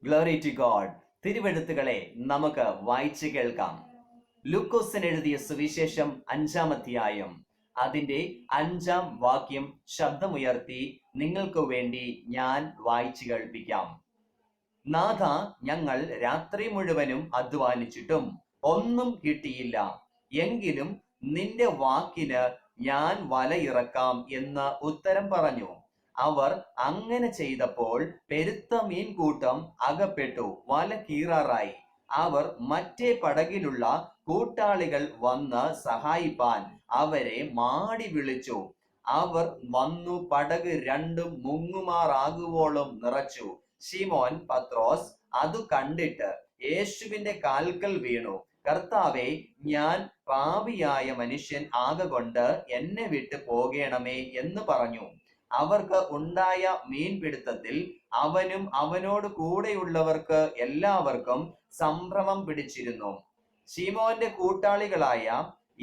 Glory to God. തിരുവെഴുത്തുകളെ നമുക്ക് വായിച്ചു കേൾക്കാം. ലൂക്കോസിന് എഴുതിയ സുവിശേഷം 5-ാം അധ്യായം അതിന്റെ 5-ാം വാക്യം ശബ്ദമുയർത്തി നിങ്ങൾക്ക് വേണ്ടി ഞാൻ വായിച്ചു കേൾപ്പിക്കാം. നാഥ, ഞങ്ങൾ രാത്രി മുഴുവനും അധ്വാനിച്ചിട്ടും ഒന്നും കിട്ടിയില്ല. എങ്കിലും നിന്റെ വാക്കിന് ഞാൻ വലയിറക്കാം എന്ന് ഉത്തരം പറഞ്ഞു. അവർ അങ്ങനെ ചെയ്തപ്പോൾ പെരുത്ത മീൻകൂട്ടം അകപ്പെട്ടു വല കീറാറായി. അവർ മറ്റേ പടകിലുള്ള കൂട്ടാളികൾ വന്ന് സഹായിപ്പാൻ അവരെ മാടി വിളിച്ചു. അവർ വന്നു പടക് രണ്ടും മുങ്ങുമാറാകുവോളം നിറച്ചു. ശിമോൻ പത്രോസ് അതു കണ്ടിട്ട് യേശുവിന്റെ കാൽക്കൽ വീണു. കർത്താവേ, ഞാൻ പാപിയായ മനുഷ്യൻ ആകൊണ്ട് എന്നെ വിട്ട് പോകണമേ എന്ന് പറഞ്ഞു. അവർക്ക് ഉണ്ടായ മീൻപിടുത്തത്തിൽ അവനും അവനോട് കൂടെയുള്ളവർക്ക് എല്ലാവർക്കും സംഭ്രമം പിടിച്ചിരുന്നു. ശിമോന്റെ കൂട്ടാളികളായ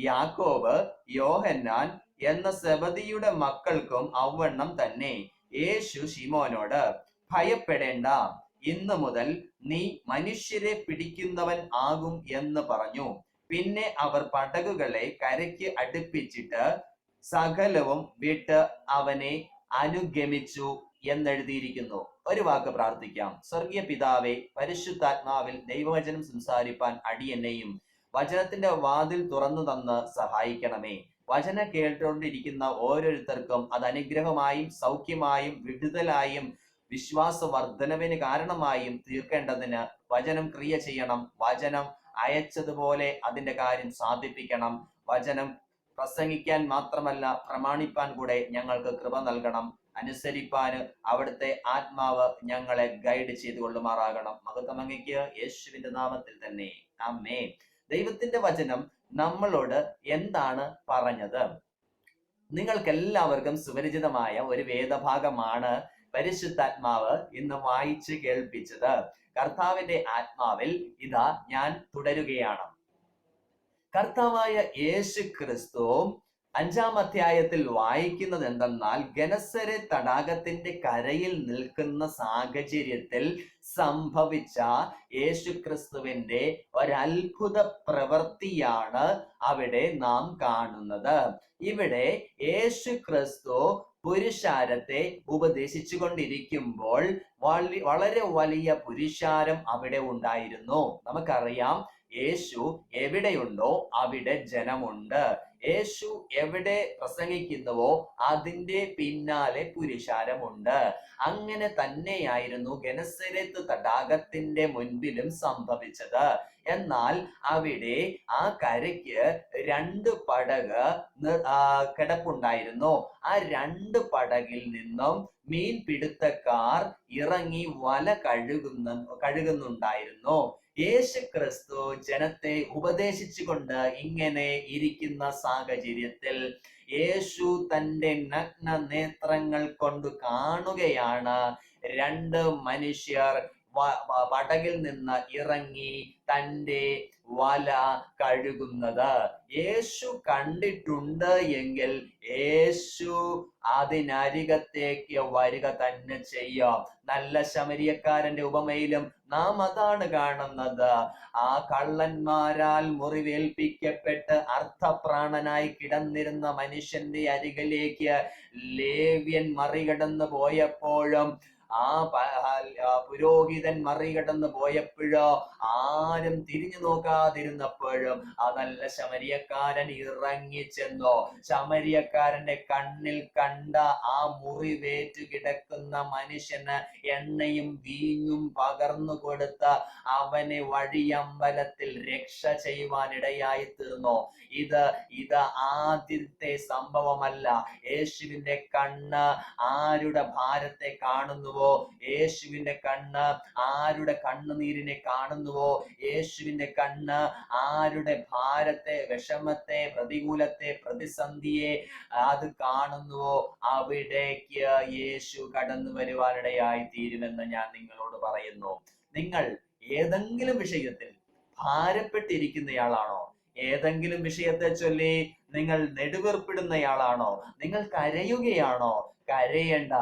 യാക്കോബ്, യോഹന്നാൻ എന്ന സെബദിയുടെ മക്കൾക്കും ഔവണ്ണം തന്നെ. യേശു ശിമോനോട്, ഭയപ്പെടേണ്ട, ഇന്നു മുതൽ നീ മനുഷ്യരെ പിടിക്കുന്നവൻ ആകും എന്ന് പറഞ്ഞു. പിന്നെ അവർ പടകുകളെ കരയ്ക്ക് അടുപ്പിച്ചിട്ട് സകലവും വിട്ട് അവനെ അനുഗമിച്ചു എന്നെഴുതിയിരിക്കുന്നു. ഒരു വാക്ക് പ്രാർത്ഥിക്കാം. സ്വർഗീയ പിതാവേ, പരിശുദ്ധാത്മാവിൽ ദൈവവചനം സംസാരിപ്പാൻ അടിയനെയും വചനത്തിന്റെ വാതിൽ തുറന്നു തന്ന് സഹായിക്കണമേ. വചനം കേട്ടുകൊണ്ടിരിക്കുന്ന ഓരോരുത്തർക്കും അത് അനുഗ്രഹമായും സൗഖ്യമായും വിടുതലായും വിശ്വാസവർദ്ധനവിന് കാരണമായും തീർക്കേണ്ടതിന് വചനം ക്രിയ ചെയ്യണം. വചനം അയച്ചതുപോലെ അതിന്റെ കാര്യം സാധിപ്പിക്കണം. വചനം പ്രസംഗിക്കാൻ മാത്രമല്ല, പ്രമാണിപ്പാൻ കൂടെ ഞങ്ങൾക്ക് കൃപ നൽകണം. അനുസരിപ്പാന് അവിടുത്തെ ആത്മാവ് ഞങ്ങളെ ഗൈഡ് ചെയ്തു കൊള്ളുമാറാകണം. മഹത്വം അങ്ങയ്ക്ക്, യേശുവിന്റെ നാമത്തിൽ തന്നെ, ആമേൻ. ദൈവത്തിന്റെ വചനം നമ്മളോട് എന്താണ് പറഞ്ഞത്? നിങ്ങൾക്ക് എല്ലാവർക്കും സുപരിചിതമായ ഒരു വേദഭാഗമാണ് പരിശുദ്ധാത്മാവ് ഇന്ന് വായിച്ച് കേൾപ്പിച്ചത്. കർത്താവിന്റെ ആത്മാവിൽ ഇതാ ഞാൻ തുടരുകയാണ്. കർത്താവായ യേശു ക്രിസ്തു 5-ാം അധ്യായത്തിൽ വായിക്കുന്നത് എന്തെന്നാൽ, ഗനസരത്ത് തടാകത്തിന്റെ കരയിൽ നിൽക്കുന്ന സാഹചര്യത്തിൽ സംഭവിച്ച യേശു ക്രിസ്തുവിന്റെ ഒരത്ഭുത പ്രവൃത്തിയാണ് അവിടെ നാം കാണുന്നത്. ഇവിടെ യേശു ക്രിസ്തു പുരുഷാരത്തെ ഉപദേശിച്ചു കൊണ്ടിരിക്കുമ്പോൾ വളരെ വലിയ പുരുഷാരം അവിടെ ഉണ്ടായിരുന്നു. നമുക്കറിയാം, യേശു എവിടെയുണ്ടോ അവിടെ ജനമുണ്ട്. യേശു എവിടെ പ്രസംഗിക്കുന്നുവോ അതിന്റെ പിന്നാലെ പുരുഷാരമുണ്ട്. അങ്ങനെ തന്നെയായിരുന്നു ഗനസരത്ത് തടാകത്തിന്റെ മുൻപിലും സംഭവിച്ചത്. എന്നാൽ അവിടെ ആ കരയ്ക്ക് 2 പടക് കിടപ്പുണ്ടായിരുന്നു. ആ 2 പടകിൽ നിന്നും മീൻപിടുത്തക്കാർ ഇറങ്ങി വല കഴുകുന്നുണ്ടായിരുന്നു. യേശു ക്രിസ്തു ജനത്തെ ഉപദേശിച്ചുകൊണ്ട് ഇങ്ങനെ ഇരിക്കുന്ന സാഹചര്യത്തിൽ യേശു തന്റെ നഗ്ന നേത്രങ്ങൾ കൊണ്ട് കാണുകയാണ് 2 മനുഷ്യർ പടകിൽ നിന്ന് ഇറങ്ങി തന്റെ വല കഴുകുന്നത്. യേശു കണ്ടിട്ടുണ്ട് എങ്കിൽ യേശു അതിനരികത്തേക്ക് വരിക തന്നെ ചെയ്യാം. നല്ല ശമരിയക്കാരന്റെ ഉപമയിലും നാം അതാണ് കാണുന്നത്. ആ കള്ളന്മാരാൽ മുറിവേൽപ്പിക്കപ്പെട്ട് അർത്ഥപ്രാണനായി കിടന്നിരുന്ന മനുഷ്യന്റെ അരികിലേക്ക് ലേവ്യൻ മറികടന്നു പോയപ്പോഴും ആ പുരോഹിതൻ മറികടന്ന് പോയപ്പോഴോ ആരും തിരിഞ്ഞു നോക്കാതിരുന്നപ്പോഴും ആ നല്ല ശമരിയക്കാരൻ ഇറങ്ങി ചെന്നു. ശമരിയക്കാരന്റെ കണ്ണിൽ കണ്ട ആ മുറിവേറ്റ് കിടക്കുന്ന മനുഷ്യന് എണ്ണയും വീഞ്ഞും പകർന്നു കൊടുത്ത് അവനെ വഴിയമ്പലത്തിൽ രക്ഷ ചെയ്യുവാനിടയായി തീർന്നു. ഇത് ആദ്യത്തെ സംഭവമല്ല. യേശുവിന്റെ കണ്ണ് ആരുടെ ഭാരത്തെ കാണുന്നുവോ, യേശുവിന്റെ കണ്ണ് ആരുടെ കണ്ണുനീരിനെ കാണുന്നുവോ, യേശുവിന്റെ കണ്ണ് ആരുടെ ഭാരത്തെ, വിഷമത്തെ, പ്രതികൂലത്തെ, പ്രതിസന്ധിയെ അത് കാണുന്നുവോ അവിടേക്ക് യേശു കടന്നു വരുവാനിടയായി തീരുമെന്ന് ഞാൻ നിങ്ങളോട് പറയുന്നു. നിങ്ങൾ ഏതെങ്കിലും വിഷയത്തിൽ ഭാരപ്പെട്ടിരിക്കുന്നയാളാണോ? ഏതെങ്കിലും വിഷയത്തെ ചൊല്ലി നിങ്ങൾ നെടുവീർപ്പിടുന്നയാളാണോ? നിങ്ങൾ കരയുകയാണോ? കരയേണ്ട,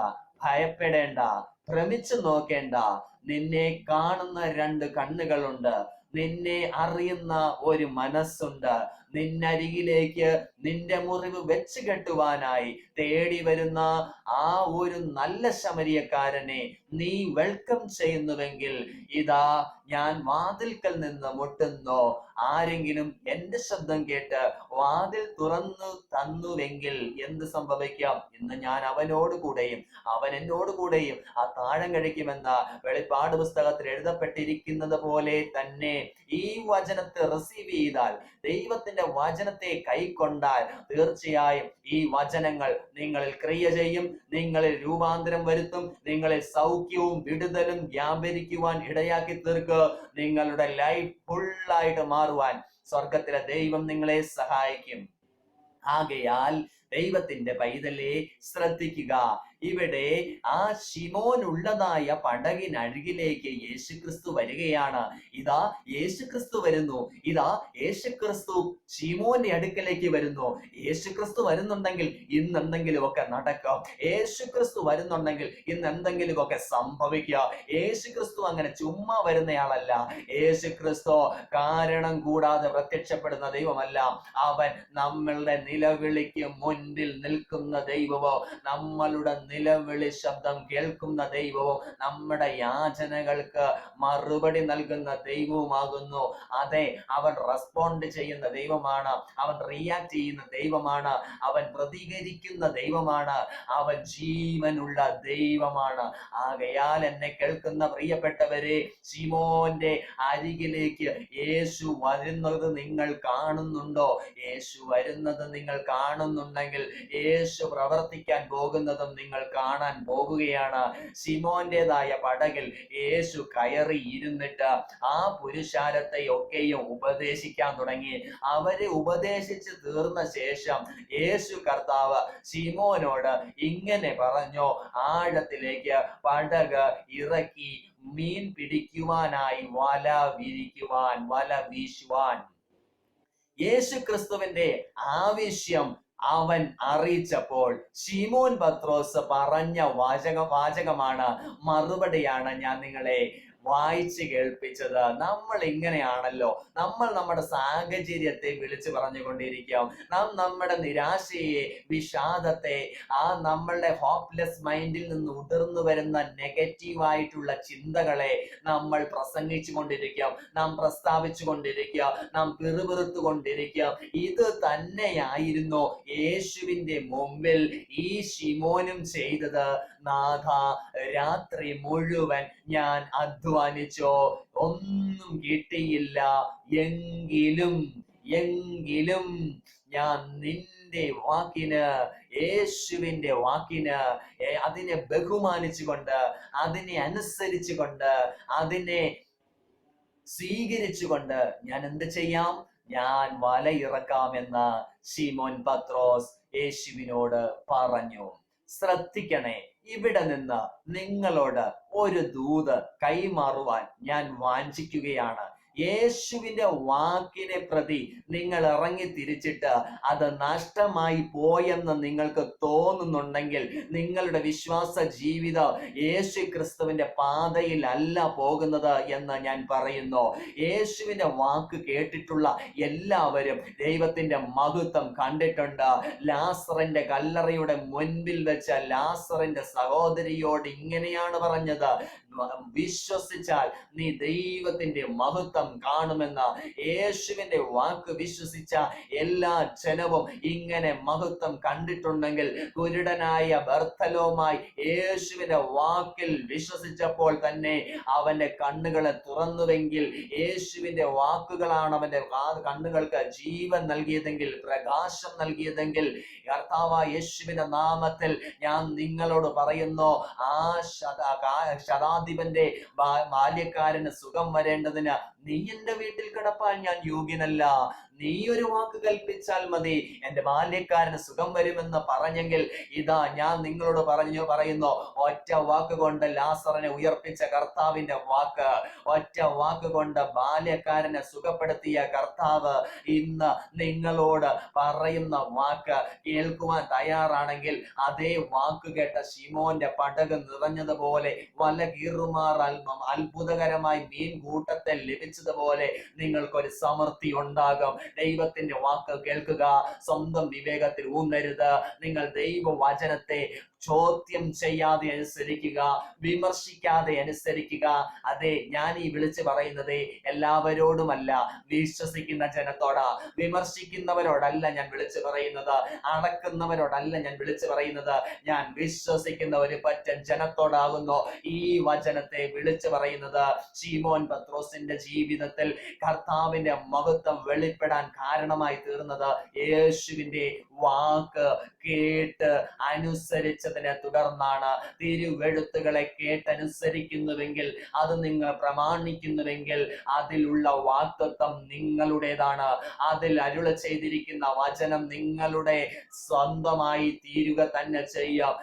ഭയപ്പെടേണ്ട. ഭ്രമിച്ചു നോക്കേണ്ട. നിന്നെ കാണുന്ന രണ്ട് കണ്ണുകളുണ്ട്, നിന്നെ അറിയുന്ന ഒരു മനസ്സുണ്ട്. നിന്നരികിലേക്ക് നിന്റെ മുറിവ് വെച്ച് കെട്ടുവാനായി തേടി വരുന്ന ആ ഒരു നല്ല ശമരിയക്കാരനെ നീ വെൽക്കം ചെയ്യുന്നുവെങ്കിൽ, ഇതാ ഞാൻ വാതിൽക്കൽ നിന്ന് മുട്ടുന്നു. ആരെങ്കിലും എന്റെ ശബ്ദം കേട്ട് വാതിൽ തുറന്നു തന്നുവെങ്കിൽ എന്ത് സംഭവിക്കാം? ഇന്ന് ഞാൻ അവനോട് കൂടെയും അവൻ എന്നോട് കൂടെയും ആ താഴം കഴിക്കുമെന്ന വെളിപ്പാട് പുസ്തകത്തിൽ എഴുതപ്പെട്ടിരിക്കുന്നത് പോലെ തന്നെ ഈ വചനത്തെ റിസീവ് ചെയ്താൽ, ദൈവത്തിന്റെ വചനത്തെ കൈക്കൊണ്ടാൽ, തീർച്ചയായും ഈ വചനങ്ങൾ നിങ്ങളിൽ ക്രിയ ചെയ്യും, നിങ്ങളിൽ രൂപാന്തരം വരുത്തും, നിങ്ങളിൽ സൗഖ്യവും വിടുതലും വ്യാപരിക്കുവാൻ ഇടയാക്കി തീർക്കുക. നിങ്ങളുടെ ലൈഫ് ഫുള്ളായിട്ട് മാറുവാൻ സ്വർഗത്തിലെ ദൈവം നിങ്ങളെ സഹായിക്കും. ആകയാൽ ദൈവത്തിന്റെ പൈതലെ ശ്രദ്ധിക്കുക. ഇവിടെ ആ ശിമോൻ ഉള്ളതായ പടകിനരികിലേക്ക് യേശുക്രിസ്തു വരികയാണ്. ഇതാ യേശുക്രിസ്തു വരുന്നു. ഇതാ യേശുക്രിസ്തു ശിമോന്റെ അടുക്കലേക്ക് വരുന്നു. യേശുക്രിസ്തു വരുന്നുണ്ടെങ്കിൽ ഇന്ന് എന്തെങ്കിലുമൊക്കെ നടക്കാം. യേശുക്രിസ്തു വരുന്നുണ്ടെങ്കിൽ ഇന്ന് എന്തെങ്കിലുമൊക്കെ സംഭവിക്കുക. യേശുക്രിസ്തു അങ്ങനെ ചുമ്മാ വരുന്നയാളല്ല. യേശുക്രിസ്തു കാരണം കൂടാതെ പ്രത്യക്ഷപ്പെടുന്ന ദൈവമല്ല. അവൻ നമ്മളുടെ നിലവിളിക്ക് മുൻപിൽ നിൽക്കുന്ന ദൈവമോ, നമ്മളുടെ നിലവിളി ശബ്ദം കേൾക്കുന്ന ദൈവവും നമ്മുടെ യാചനകൾക്ക് മറുപടി നൽകുന്ന ദൈവവുമാകുന്നു. അതെ, അവൻ റെസ്പോണ്ട് ചെയ്യുന്ന ദൈവമാണ്, അവൻ റിയാക്ട് ചെയ്യുന്ന ദൈവമാണ്, അവൻ പ്രതികരിക്കുന്ന ദൈവമാണ്, അവൻ ജീവനുള്ള ദൈവമാണ്. ആകയാൽ എന്നെ കേൾക്കുന്ന പ്രിയപ്പെട്ടവരെ, ശിമോന്റെ അരികിലേക്ക് യേശു വരുന്നത് നിങ്ങൾ കാണുന്നുണ്ടോ? യേശു വരുന്നത് നിങ്ങൾ കാണുന്നുണ്ടെങ്കിൽ യേശു പ്രവർത്തിക്കാൻ പോകുന്നതും നിങ്ങൾ കാണാൻ പോകുകയാണ്. ശിമോന്റേതായ പടകിൽ യേശു കയറി ഇരുന്നിട്ട് ആ പുരുഷാരത്തെ ഒക്കെയും ഉപദേശിക്കാൻ തുടങ്ങി. അവരെ ഉപദേശിച്ച് തീർന്ന ശേഷം യേശു കർത്താവ് ശിമോനോട് ഇങ്ങനെ പറഞ്ഞു, ആഴത്തിലേക്ക് പടക് ഇറക്കി മീൻ പിടിക്കുവാനായി വല വിരിക്കുവാൻ, വല വീശുവാൻ. യേശു ക്രിസ്തുവിന്റെ ആവശ്യം അവൻ അറിയിച്ചപ്പോൾ ശിമോൻ പത്രോസ് പറഞ്ഞ വാചകമാണ്, മറുപടിയാണ് ഞാൻ നിങ്ങളെ വായിച്ച് കേൾപ്പിച്ചത്. നമ്മൾ ഇങ്ങനെയാണല്ലോ, നമ്മൾ നമ്മുടെ സാഹചര്യത്തെ വിളിച്ചു പറഞ്ഞുകൊണ്ടിരിക്കും. നാം നമ്മുടെ നിരാശയെ, വിഷാദത്തെ, ആ നമ്മളുടെ ഹോപ്പ്ലെസ് മൈൻഡിൽ നിന്ന് ഉതിർന്നു വരുന്ന നെഗറ്റീവായിട്ടുള്ള ചിന്തകളെ നമ്മൾ പ്രസംഗിച്ചു കൊണ്ടിരിക്കും, നാം പ്രസ്താവിച്ചു കൊണ്ടിരിക്കുക, നാം പിറുപിറുത്തു കൊണ്ടിരിക്കുക. ഇത് തന്നെയായിരുന്നു യേശുവിന്റെ മുമ്പിൽ ഈ ശിമോനും ചെയ്തത്. നാഥ, രാത്രി മുഴുവൻ ഞാൻ അധ്വാനിച്ചോ, ഒന്നും കിട്ടിയില്ല, എങ്കിലും ഞാൻ നിന്റെ വാക്കിന്, യേശുവിന്റെ വാക്കിന്, അതിനെ ബഹുമാനിച്ചുകൊണ്ട്, അതിനെ അനുസരിച്ചുകൊണ്ട്, അതിനെ സ്വീകരിച്ചുകൊണ്ട് ഞാൻ എന്ത് ചെയ്യാം? ഞാൻ വല ഇറക്കാമെന്ന് ശിമോൻ പത്രോസ് യേശുവിനോട് പറഞ്ഞു. ശ്രദ്ധിക്കണേ, ഇവിടെ നിന്ന് നിങ്ങളോട് ഒരു ദൂത് കൈമാറുവാൻ ഞാൻ വാഞ്ചിക്കുകയാണ്. യേശുവിന്റെ വാക്കിനെ പ്രതി നിങ്ങൾ ഇറങ്ങി തിരിച്ചിട്ട് അത് നഷ്ടമായി പോയെന്ന് നിങ്ങൾക്ക് തോന്നുന്നുണ്ടെങ്കിൽ, നിങ്ങളുടെ വിശ്വാസ ജീവിതം യേശു ക്രിസ്തുവിന്റെ പാതയിൽ അല്ല പോകുന്നത് എന്ന് ഞാൻ പറയുന്നു. യേശുവിന്റെ വാക്ക് കേട്ടിട്ടുള്ള എല്ലാവരും ദൈവത്തിന്റെ മഹത്വം കണ്ടിട്ടുണ്ട്. ലാസറിന്റെ കല്ലറയുടെ മുൻപിൽ വെച്ച ലാസറിന്റെ സഹോദരിയോട് ഇങ്ങനെയാണ് പറഞ്ഞത്, വിശ്വസിച്ചാൽ നീ ദൈവത്തിന്റെ മഹത്വം കാണുമെന്ന്. യേശുവിന്റെ വാക്ക് വിശ്വസിച്ച എല്ലാ ജനവും ഇങ്ങനെ മഹത്വം കണ്ടിട്ടുണ്ടെങ്കിൽ, കുരുടനായ ബർത്തലോമായി യേശുവിന്റെ വാക്കിൽ വിശ്വസിച്ചപ്പോൾ തന്നെ അവന്റെ കണ്ണുകളെ തുറന്നുവെങ്കിൽ, യേശുവിന്റെ വാക്കുകളാണ് അവന്റെ കണ്ണുകൾക്ക് ജീവൻ നൽകിയതെങ്കിൽ, പ്രകാശം നൽകിയതെങ്കിൽ, കർത്താവായ യേശുവിന്റെ നാമത്തിൽ ഞാൻ നിങ്ങളോട് പറയുന്നു, ആ ശതാധിപന്റെ ബാല്യക്കാരന് സുഖം വരേണ്ടതിന് നീ എന്റെ വീട്ടിൽ കിടപ്പാൻ ഞാൻ യോഗ്യനല്ല, നീ ഒരു വാക്ക് കൽപ്പിച്ചാൽ മതി, എന്റെ ബാല്യക്കാരന് സുഖം വരുമെന്ന് പറഞ്ഞെങ്കിൽ ഇതാ ഞാൻ നിങ്ങളോട് പറയുന്നു, ഒറ്റ വാക്ക് കൊണ്ട് ലാസറിനെ ഉയർപ്പിച്ച കർത്താവിന്റെ വാക്ക്, ഒറ്റ വാക്ക് കൊണ്ട് ബാല്യക്കാരനെ സുഖപ്പെടുത്തിയ കർത്താവ് ഇന്ന് നിങ്ങളോട് പറയുന്ന വാക്ക് കേൾക്കുവാൻ തയ്യാറാണെങ്കിൽ അതേ വാക്ക് കേട്ട ശിമോന്റെ പടക് നിറഞ്ഞതുപോലെ വല കീറുമാർ അത്ഭുതകരമായി മീൻ കൂട്ടത്തെ ലഭിച്ചതുപോലെ നിങ്ങൾക്കൊരു സമൃദ്ധി ഉണ്ടാകും. ദൈവത്തിന്റെ വാക്ക് കേൾക്കുക, സ്വന്തം വിവേകത്തിൽ ഊന്നരുത്. നിങ്ങൾ ദൈവവചനത്തെ ചോദ്യം ചെയ്യാതെ അനുസരിക്കുക, വിമർശിക്കാതെ അനുസരിക്കുക. അതെ, ഞാൻ ഈ വിളിച്ചു പറയുന്നത് എല്ലാവരോടുമല്ല, വിശ്വസിക്കുന്ന ജനത്തോടാ. വിമർശിക്കുന്നവരോടല്ല ഞാൻ വിളിച്ചു പറയുന്നത്, അടക്കുന്നവരോടല്ല ഞാൻ വിളിച്ചു പറയുന്നത്. ഞാൻ വിശ്വസിക്കുന്ന ഒരു പറ്റം ജനത്തോടാകുന്നു ഈ വചനത്തെ വിളിച്ചു പറയുന്നത്. ശീമോൻ പത്രോസിന്റെ ജീവിതത്തിൽ കർത്താവിന്റെ മഹത്വം വെളിപ്പെടാൻ കാരണമായി തീർന്നത് യേശുവിന്റെ വാക്ക് കേട്ട് അനുസരിച്ചതിനെ തുടർന്നാണ്. തിരുവെഴുത്തുകളെ കേട്ടനുസരിക്കുന്നുവെങ്കിൽ, അത് നിങ്ങൾ പ്രമാണിക്കുന്നുവെങ്കിൽ അതിലുള്ള വാഗ്ദത്തം നിങ്ങളുടേതാണ്. അതിൽ അരുളി ചെയ്തിരിക്കുന്ന വചനം നിങ്ങളുടെ സ്വന്തമായി തീരുക തന്നെ ചെയ്യാം.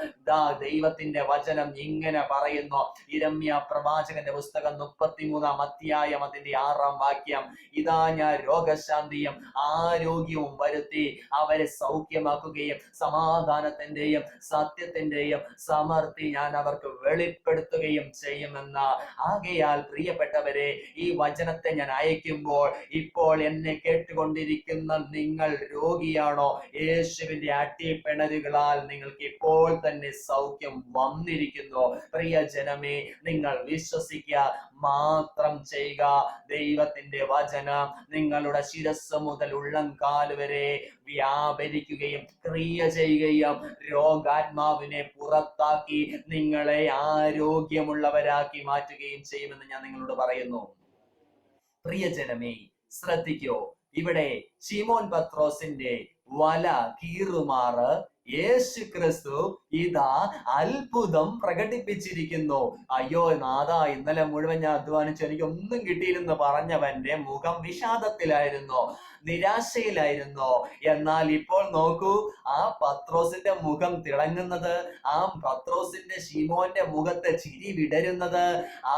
ദൈവത്തിന്റെ വചനം ഇങ്ങനെ പറയുന്നു. യിരെമ്യാ പ്രവാചകന്റെ പുസ്തകം 33-ാം അധ്യായം അതിന്റെ 6-ാം വാക്യം, ഇതാ ഞാൻ രോഗശാന്തിയും ആരോഗ്യവും വരുത്തി അവരെ സൗഖ്യമാക്കുകയും സമാധാനത്തിന്റെയും സത്യത്തിന്റെയും സമൃദ്ധി ഞാൻ അവർക്ക് വെളിപ്പെടുത്തുകയും ചെയ്യുമെന്ന്. ആകയാൽ പ്രിയപ്പെട്ടവരെ, ഈ വചനത്തെ ഞാൻ അയക്കുമ്പോൾ ഇപ്പോൾ എന്നെ കേട്ടുകൊണ്ടിരിക്കുന്ന നിങ്ങൾ രോഗിയാണോ? യേശുവിന്റെ അടിപ്പിണരുകളാൽ നിങ്ങൾക്ക് ഇപ്പോൾ തന്നെ സൗഖ്യം വന്നിരിക്കുന്നു. പ്രിയ ജനമേ, നിങ്ങൾ വിശ്വസിക്കുക മാത്രം ചെയ്യുക. ദൈവത്തിന്റെ വചനം നിങ്ങളുടെ ശിരസ് മുതൽ ഉള്ളംകാൽ വരെ വ്യാപരിക്കുകയും ക്രിയ ചെയ്യുകയും രോഗാത്മാവിനെ പുറത്താക്കി നിങ്ങളെ ആരോഗ്യമുള്ളവരാക്കി മാറ്റുകയും ചെയ്യുമെന്ന് ഞാൻ നിങ്ങളോട് പറയുന്നു. പ്രിയജനമേ, ശ്രദ്ധിക്കൂ. ഇവിടെ ശിമോൻ പത്രോസിന്റെ വല കീറുമാറ് യേശു ക്രിസ്തു ഇതാ അത്ഭുതം പ്രകടിപ്പിച്ചിരിക്കുന്നു. അയ്യോ നാഥാ, ഇന്നലെ മുഴുവൻ ഞാൻ അധ്വാനിച്ചു, എനിക്കൊന്നും കിട്ടിയില്ലെന്ന് പറഞ്ഞവന്റെ മുഖം വിഷാദത്തിലായിരുന്നു, നിരാശയിലായിരുന്നു. എന്നാൽ ഇപ്പോൾ നോക്കൂ, ആ പത്രോസിന്റെ മുഖം തിളങ്ങുന്നത്, ആ പത്രോസിന്റെ ശിമോന്റെ മുഖത്ത് ചിരി വിടരുന്നത്.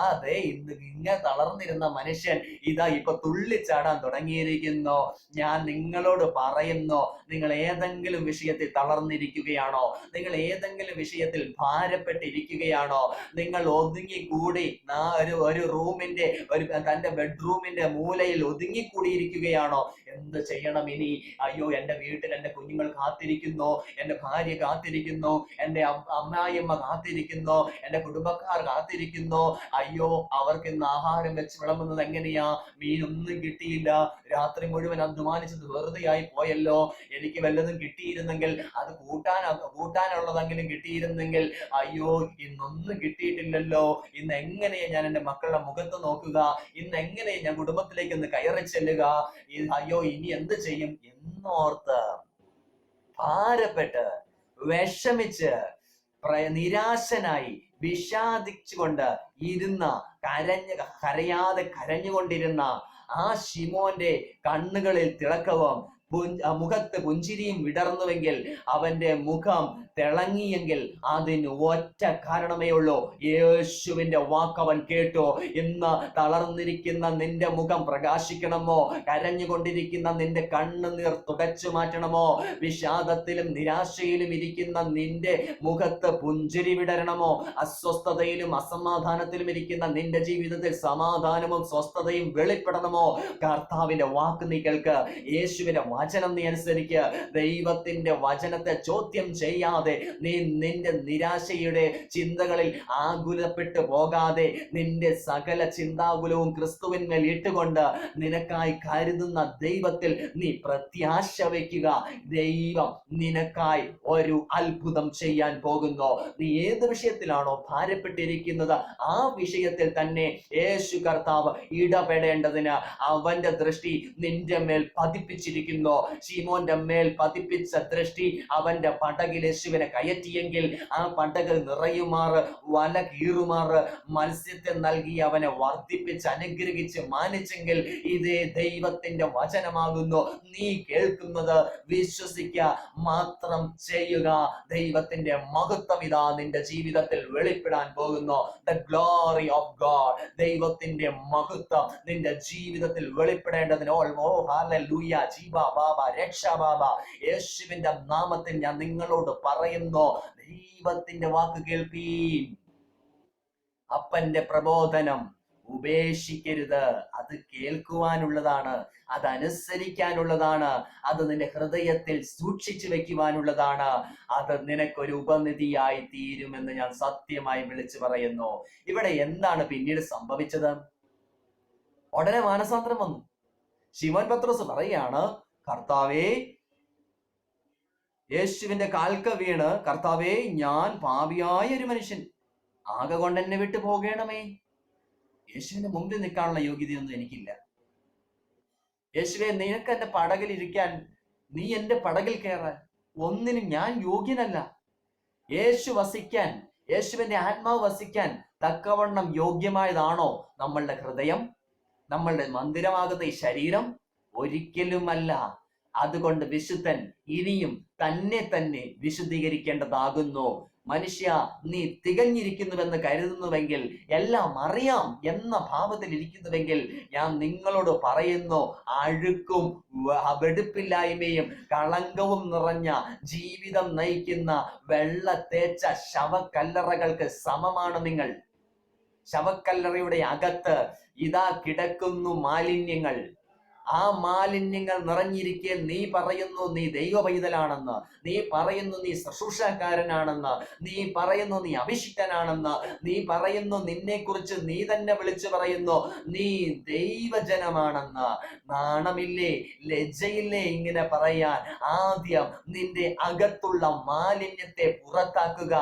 അതെ, ഇങ്ങനെ തളർന്നിരുന്ന മനുഷ്യൻ ഇതാ ഇപ്പൊ തുള്ളിച്ചാടാൻ തുടങ്ങിയിരിക്കുന്നു. ഞാൻ നിങ്ങളോട് പറയുന്നു, നിങ്ങൾ ഏതെങ്കിലും വിഷയത്തിൽ തളർന്നിരിക്കുകയാണോ? നിങ്ങൾ ഏതെങ്കിലും വിഷയത്തിൽ ഭാരപ്പെട്ടിരിക്കുകയാണോ? നിങ്ങൾ ഒതുങ്ങിക്കൂടി ഒരു റൂമിന്റെ തന്റെ ബെഡ്റൂമിന്റെ മൂലയിൽ ഒതുങ്ങിക്കൂടിയിരിക്കുകയാണോ? എന്ത് ചെയ്യണം ഇനി? അയ്യോ, എന്റെ വീട്ടിൽ എന്റെ കുഞ്ഞുങ്ങൾ കാത്തിരിക്കുന്നു, എന്റെ ഭാര്യ കാത്തിരിക്കുന്നു, എന്റെ അമ്മായിയമ്മ കാത്തിരിക്കുന്നു, എന്റെ കുടുംബക്കാർ കാത്തിരിക്കുന്നു. അയ്യോ, അവർക്ക് ഇന്ന് ആഹാരം വെച്ച് വിളമ്പുന്നത് എങ്ങനെയാ? മീനൊന്നും കിട്ടിയില്ല, രാത്രി മുഴുവൻ അധ്വാനിച്ചത് വെറുതെയായി പോയല്ലോ. എനിക്ക് വല്ലതും കിട്ടിയിരുന്നെങ്കിൽ, അത് കൂട്ടാനുള്ളതെങ്കിലും കിട്ടിയിരുന്നെങ്കിൽ. അയ്യോ, ഇന്നൊന്നും കിട്ടിയിട്ടില്ലല്ലോ. ഇന്ന് എങ്ങനെയാ ഞാൻ എന്റെ മക്കളുടെ മുഖത്ത് നോക്കുക? ഇന്ന് എങ്ങനെയാ ഞാൻ കുടുംബത്തിലേക്ക് ഒന്ന് കയറി ചെല്ലുക? അയ്യോ, ഇനി എന്ത് ചെയ്യും എന്നോർത്ത് ഭാരപ്പെട്ട് വിഷമിച്ച് നിരാശനായി വിഷാദിച്ചുകൊണ്ട് ഇരുന്ന കരയാതെ കരഞ്ഞുകൊണ്ടിരുന്ന ആ ശിമോന്റെ കണ്ണുകളിൽ തിളക്കവും മുഖത്ത് പുഞ്ചിരിയും വിടർന്നുവെങ്കിൽ, അവന്റെ മുഖം തിളങ്ങിയെങ്കിൽ അതിന് ഒറ്റ കാരണമേ ഉള്ളൂ. യേശുവിന്റെ വാക്കവൻ കേട്ടു. ഇന്ന് തളർന്നിരിക്കുന്ന നിന്റെ മുഖം പ്രകാശിക്കണമോ? കരഞ്ഞുകൊണ്ടിരിക്കുന്ന നിന്റെ കണ്ണുനീർ തുടച്ചു മാറ്റണമോ? വിഷാദത്തിലും നിരാശയിലും ഇരിക്കുന്ന നിന്റെ മുഖത്ത് പുഞ്ചിരി വിടരണമോ? അസ്വസ്ഥതയിലും അസമാധാനത്തിലും ഇരിക്കുന്ന നിന്റെ ജീവിതത്തിൽ സമാധാനവും സ്വസ്ഥതയും വെളിപ്പെടണമോ? കർത്താവിന്റെ വാക്ക് നീ കേൾക്ക്, യേശുവിന്റെ വചനം നീ അനുസരിക്കുക. ദൈവത്തിന്റെ വചനത്തെ ചോദ്യം ചെയ്യാതെ നീ നിന്റെ നിരാശയുടെ ചിന്തകളിൽ ആകുലപ്പെട്ടു പോകാതെ, നിന്റെ സകല ചിന്താകുലവും ക്രിസ്തുവിന്മേൽ ഇട്ടുകൊണ്ട് നിനക്കായി കരുതുന്ന ദൈവത്തിൽ നീ പ്രത്യാശ വയ്ക്കുക. ദൈവം നിനക്കായി ഒരു അത്ഭുതം ചെയ്യാൻ പോകുന്നു. നീ ഏത് വിഷയത്തിലാണോ ഭാരപ്പെട്ടിരിക്കുന്നത്, ആ വിഷയത്തിൽ തന്നെ യേശു കർത്താവ് ഇടപെടേണ്ടതിന് അവന്റെ ദൃഷ്ടി നിന്റെ മേൽ പതിപ്പിച്ചിരിക്കുന്നു. ശിമോന്റെ മേൽ പതിപ്പിച്ച ദൃഷ്ടി അവന്റെ പടകിൽ യേശു യേശുവിനെ കയറ്റിയെങ്കിൽ ആ പടക് നിറയുമാറ്, വല കീറുമാറ് മത്സ്യത്തെ നൽകി അവനെ വർദ്ധിപ്പിച്ച് അനുഗ്രഹിച്ച് മാനിച്ചെങ്കിൽ ഇതേ ദൈവത്തിന്റെ വചനമാകുന്നു. നീ കേൾക്കുന്നത് വിശ്വസിക്ക മാത്രം ചെയ്യുക. ദൈവത്തിന്റെ മഹത്വം ഇതാ നിന്റെ ജീവിതത്തിൽ വെളിപ്പെടാൻ പോകുന്നു. ദ ഗ്ലോറി ഓഫ് ഗോഡ്, ദൈവത്തിന്റെ മഹത്വം നിന്റെ ജീവിതത്തിൽ വെളിപ്പെടേണ്ടതിന് ഹല്ലേലൂയ, ജീവ ബാബ, രക്ഷ ബാബ, യേശുവിന്റെ നാമത്തിൽ ഞാൻ നിങ്ങളോട് പറയുന്നു, ദൈവത്തിന്റെ വാക്ക് കേൾപ്പീൻ. അപ്പന്റെ പ്രബോധനം ഉപേക്ഷിക്കരുത്. അത് കേൾക്കുവാനുള്ളതാണ്, അതനുസരിക്കാനുള്ളതാണ്, അത് നിന്റെ ഹൃദയത്തിൽ സൂക്ഷിച്ചു വെക്കുവാനുള്ളതാണ്. അത് നിനക്കൊരു ഉപനിധിയായി തീരുമെന്ന് ഞാൻ സത്യമായി വിളിച്ചു പറയുന്നു. ഇവിടെ എന്താണ് പിന്നീട് സംഭവിച്ചത്? ഉടനെ മാനസാന്തരം വന്നു. ശിമോൻ പത്രോസ് പറയാണ്, കർത്താവേ, യേശുവിന്റെ കാൽക്ക വീണ്, കർത്താവേ, ഞാൻ പാപിയായ ഒരു മനുഷ്യൻ, ആകെ കൊണ്ട് എന്നെ വിട്ടു പോകണമേ. യേശുവിന്റെ മുമ്പിൽ നിൽക്കാനുള്ള യോഗ്യതയൊന്നും എനിക്കില്ല. യേശുവെ, നിനക്ക് എന്റെ പടകിൽ ഇരിക്കാൻ, നീ എന്റെ പടകിൽ കയറാൻ ഒന്നിനും ഞാൻ യോഗ്യനല്ല. യേശു വസിക്കാൻ, യേശുവിന്റെ ആത്മാവ് വസിക്കാൻ തക്കവണ്ണം യോഗ്യമായതാണോ നമ്മളുടെ ഹൃദയം, നമ്മളുടെ മന്ദിരമാകുന്ന ഈ ശരീരം? ഒരിക്കലുമല്ല. അതുകൊണ്ട് വിശുദ്ധൻ ഇനിയും തന്നെ വിശുദ്ധീകരിക്കേണ്ടതാകുന്നു. മനുഷ്യ, നീ തികഞ്ഞിരിക്കുന്നുവെന്ന് കരുതുന്നുവെങ്കിൽ, എല്ലാം അറിയാം എന്ന ഭാവത്തിൽ ഇരിക്കുന്നുവെങ്കിൽ, ഞാൻ നിങ്ങളോട് പറയുന്നു, അഴുക്കും വെടുപ്പില്ലായ്മയും കളങ്കവും നിറഞ്ഞ ജീവിതം നയിക്കുന്ന വെള്ള തേച്ച ശവക്കല്ലറകൾക്ക് സമമാണ് നിങ്ങൾ. ശവക്കല്ലറയുടെ അകത്ത് ഇതാ കിടക്കുന്നു മാലിന്യങ്ങൾ. ആ മാലിന്യങ്ങൾ നിറഞ്ഞിരിക്കെ നീ പറയുന്നു നീ ദൈവ പൈതലാണെന്ന്, നീ പറയുന്നു നീ ശുശ്രൂഷക്കാരനാണെന്ന്, നീ പറയുന്നു നീ അഭിഷിക്തനാണെന്ന്, നീ പറയുന്നു നിന്നെ കുറിച്ച് നീ തന്നെ വിളിച്ചു പറയുന്നു നീ ദൈവജനമാണെന്ന്. നാണമില്ലേ, ലജ്ജയില്ലേ ഇങ്ങനെ പറയാൻ? ആദ്യം നിന്റെ അകത്തുള്ള മാലിന്യത്തെ പുറത്താക്കുക.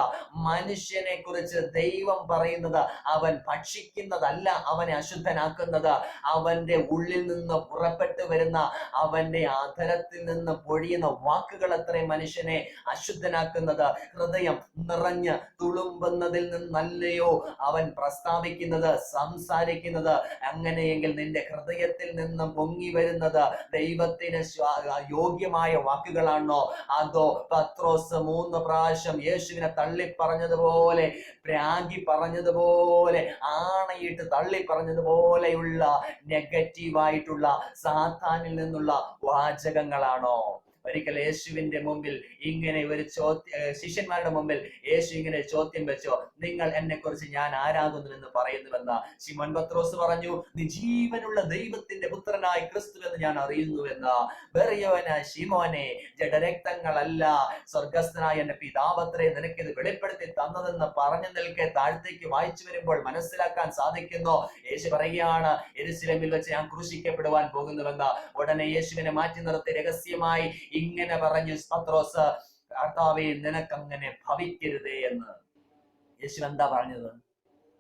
മനുഷ്യനെ കുറിച്ച് ദൈവം പറയുന്നത് അവൻ ഭക്ഷിക്കുന്നതല്ല അവനെ അശുദ്ധനാക്കുന്നത്, അവന്റെ ഉള്ളിൽ നിന്ന് പുറപ്പെട്ടു വരുന്ന, അവന്റെ ആധരത്തിൽ നിന്ന് പൊഴിയുന്ന വാക്കുകൾ അത്രയും മനുഷ്യനെ അശുദ്ധനാക്കുന്നത്. ഹൃദയം നിറഞ്ഞ് തുളുമ്പുന്നതിൽ നിന്നല്ലയോ അവൻ പ്രസ്താവിക്കുന്നത്, സംസാരിക്കുന്നത്. അങ്ങനെയെങ്കിൽ നിന്റെ ഹൃദയത്തിൽ നിന്ന് പൊങ്ങി വരുന്നത് ദൈവത്തിന് യോഗ്യമായ വാക്കുകളാണോ? അതോ പത്രോസ് 3 പ്രാവശ്യം യേശുവിനെ തള്ളി പറഞ്ഞതുപോലെ, പ്രാഗി പറഞ്ഞതുപോലെ, ആണയിട്ട് തള്ളി പറഞ്ഞതുപോലെയുള്ള നെഗറ്റീവായിട്ടുള്ള സാത്താനിൽ നിന്നുള്ള വാചകങ്ങളാണോ? ഒരിക്കൽ യേശുവിന്റെ മുമ്പിൽ ഇങ്ങനെ ഒരു ശിഷ്യന്മാരുടെ മുമ്പിൽ യേശു ഇങ്ങനെ ചോദ്യം വെച്ചോ, നിങ്ങൾ എന്നെ കുറിച്ച് ഞാൻ ആരാകുന്നുവെന്ന് പറയുന്നുവെന്ന്. ശിമോൻ പത്രോസ് പറഞ്ഞു, നീ ജീവനുള്ള ദൈവത്തിന്റെ പുത്രനായ ക്രിസ്തു എന്ന് ഞാൻ അറിയുന്നുവെന്ന്. ബെറിയോനായ ശിമോനെ, ജഡരക്തങ്ങളല്ല സ്വർഗസ്ഥനായ എന്റെ പിതാവത്രേ നിനക്കിത് വെളിപ്പെടുത്തി തന്നതെന്ന് പറഞ്ഞു നിൽക്കെ താഴത്തേക്ക് വായിച്ചു വരുമ്പോൾ മനസ്സിലാക്കാൻ സാധിക്കുന്നു. യേശു പറയുകയാണ്, യെരൂശലേമിൽ വെച്ച് ഞാൻ ക്രൂശിക്കപ്പെടുവാൻ പോകുന്നുവെന്ന്. ഉടനെ യേശുവിനെ മാറ്റി നിർത്തി രഹസ്യമായി ഇങ്ങനെ പറഞ്ഞു, പത്രോസ്, കർത്താവേ, നിനക്കങ്ങനെ ഭവിക്കരുതേ എന്ന്. യേശു എന്താ പറഞ്ഞത്?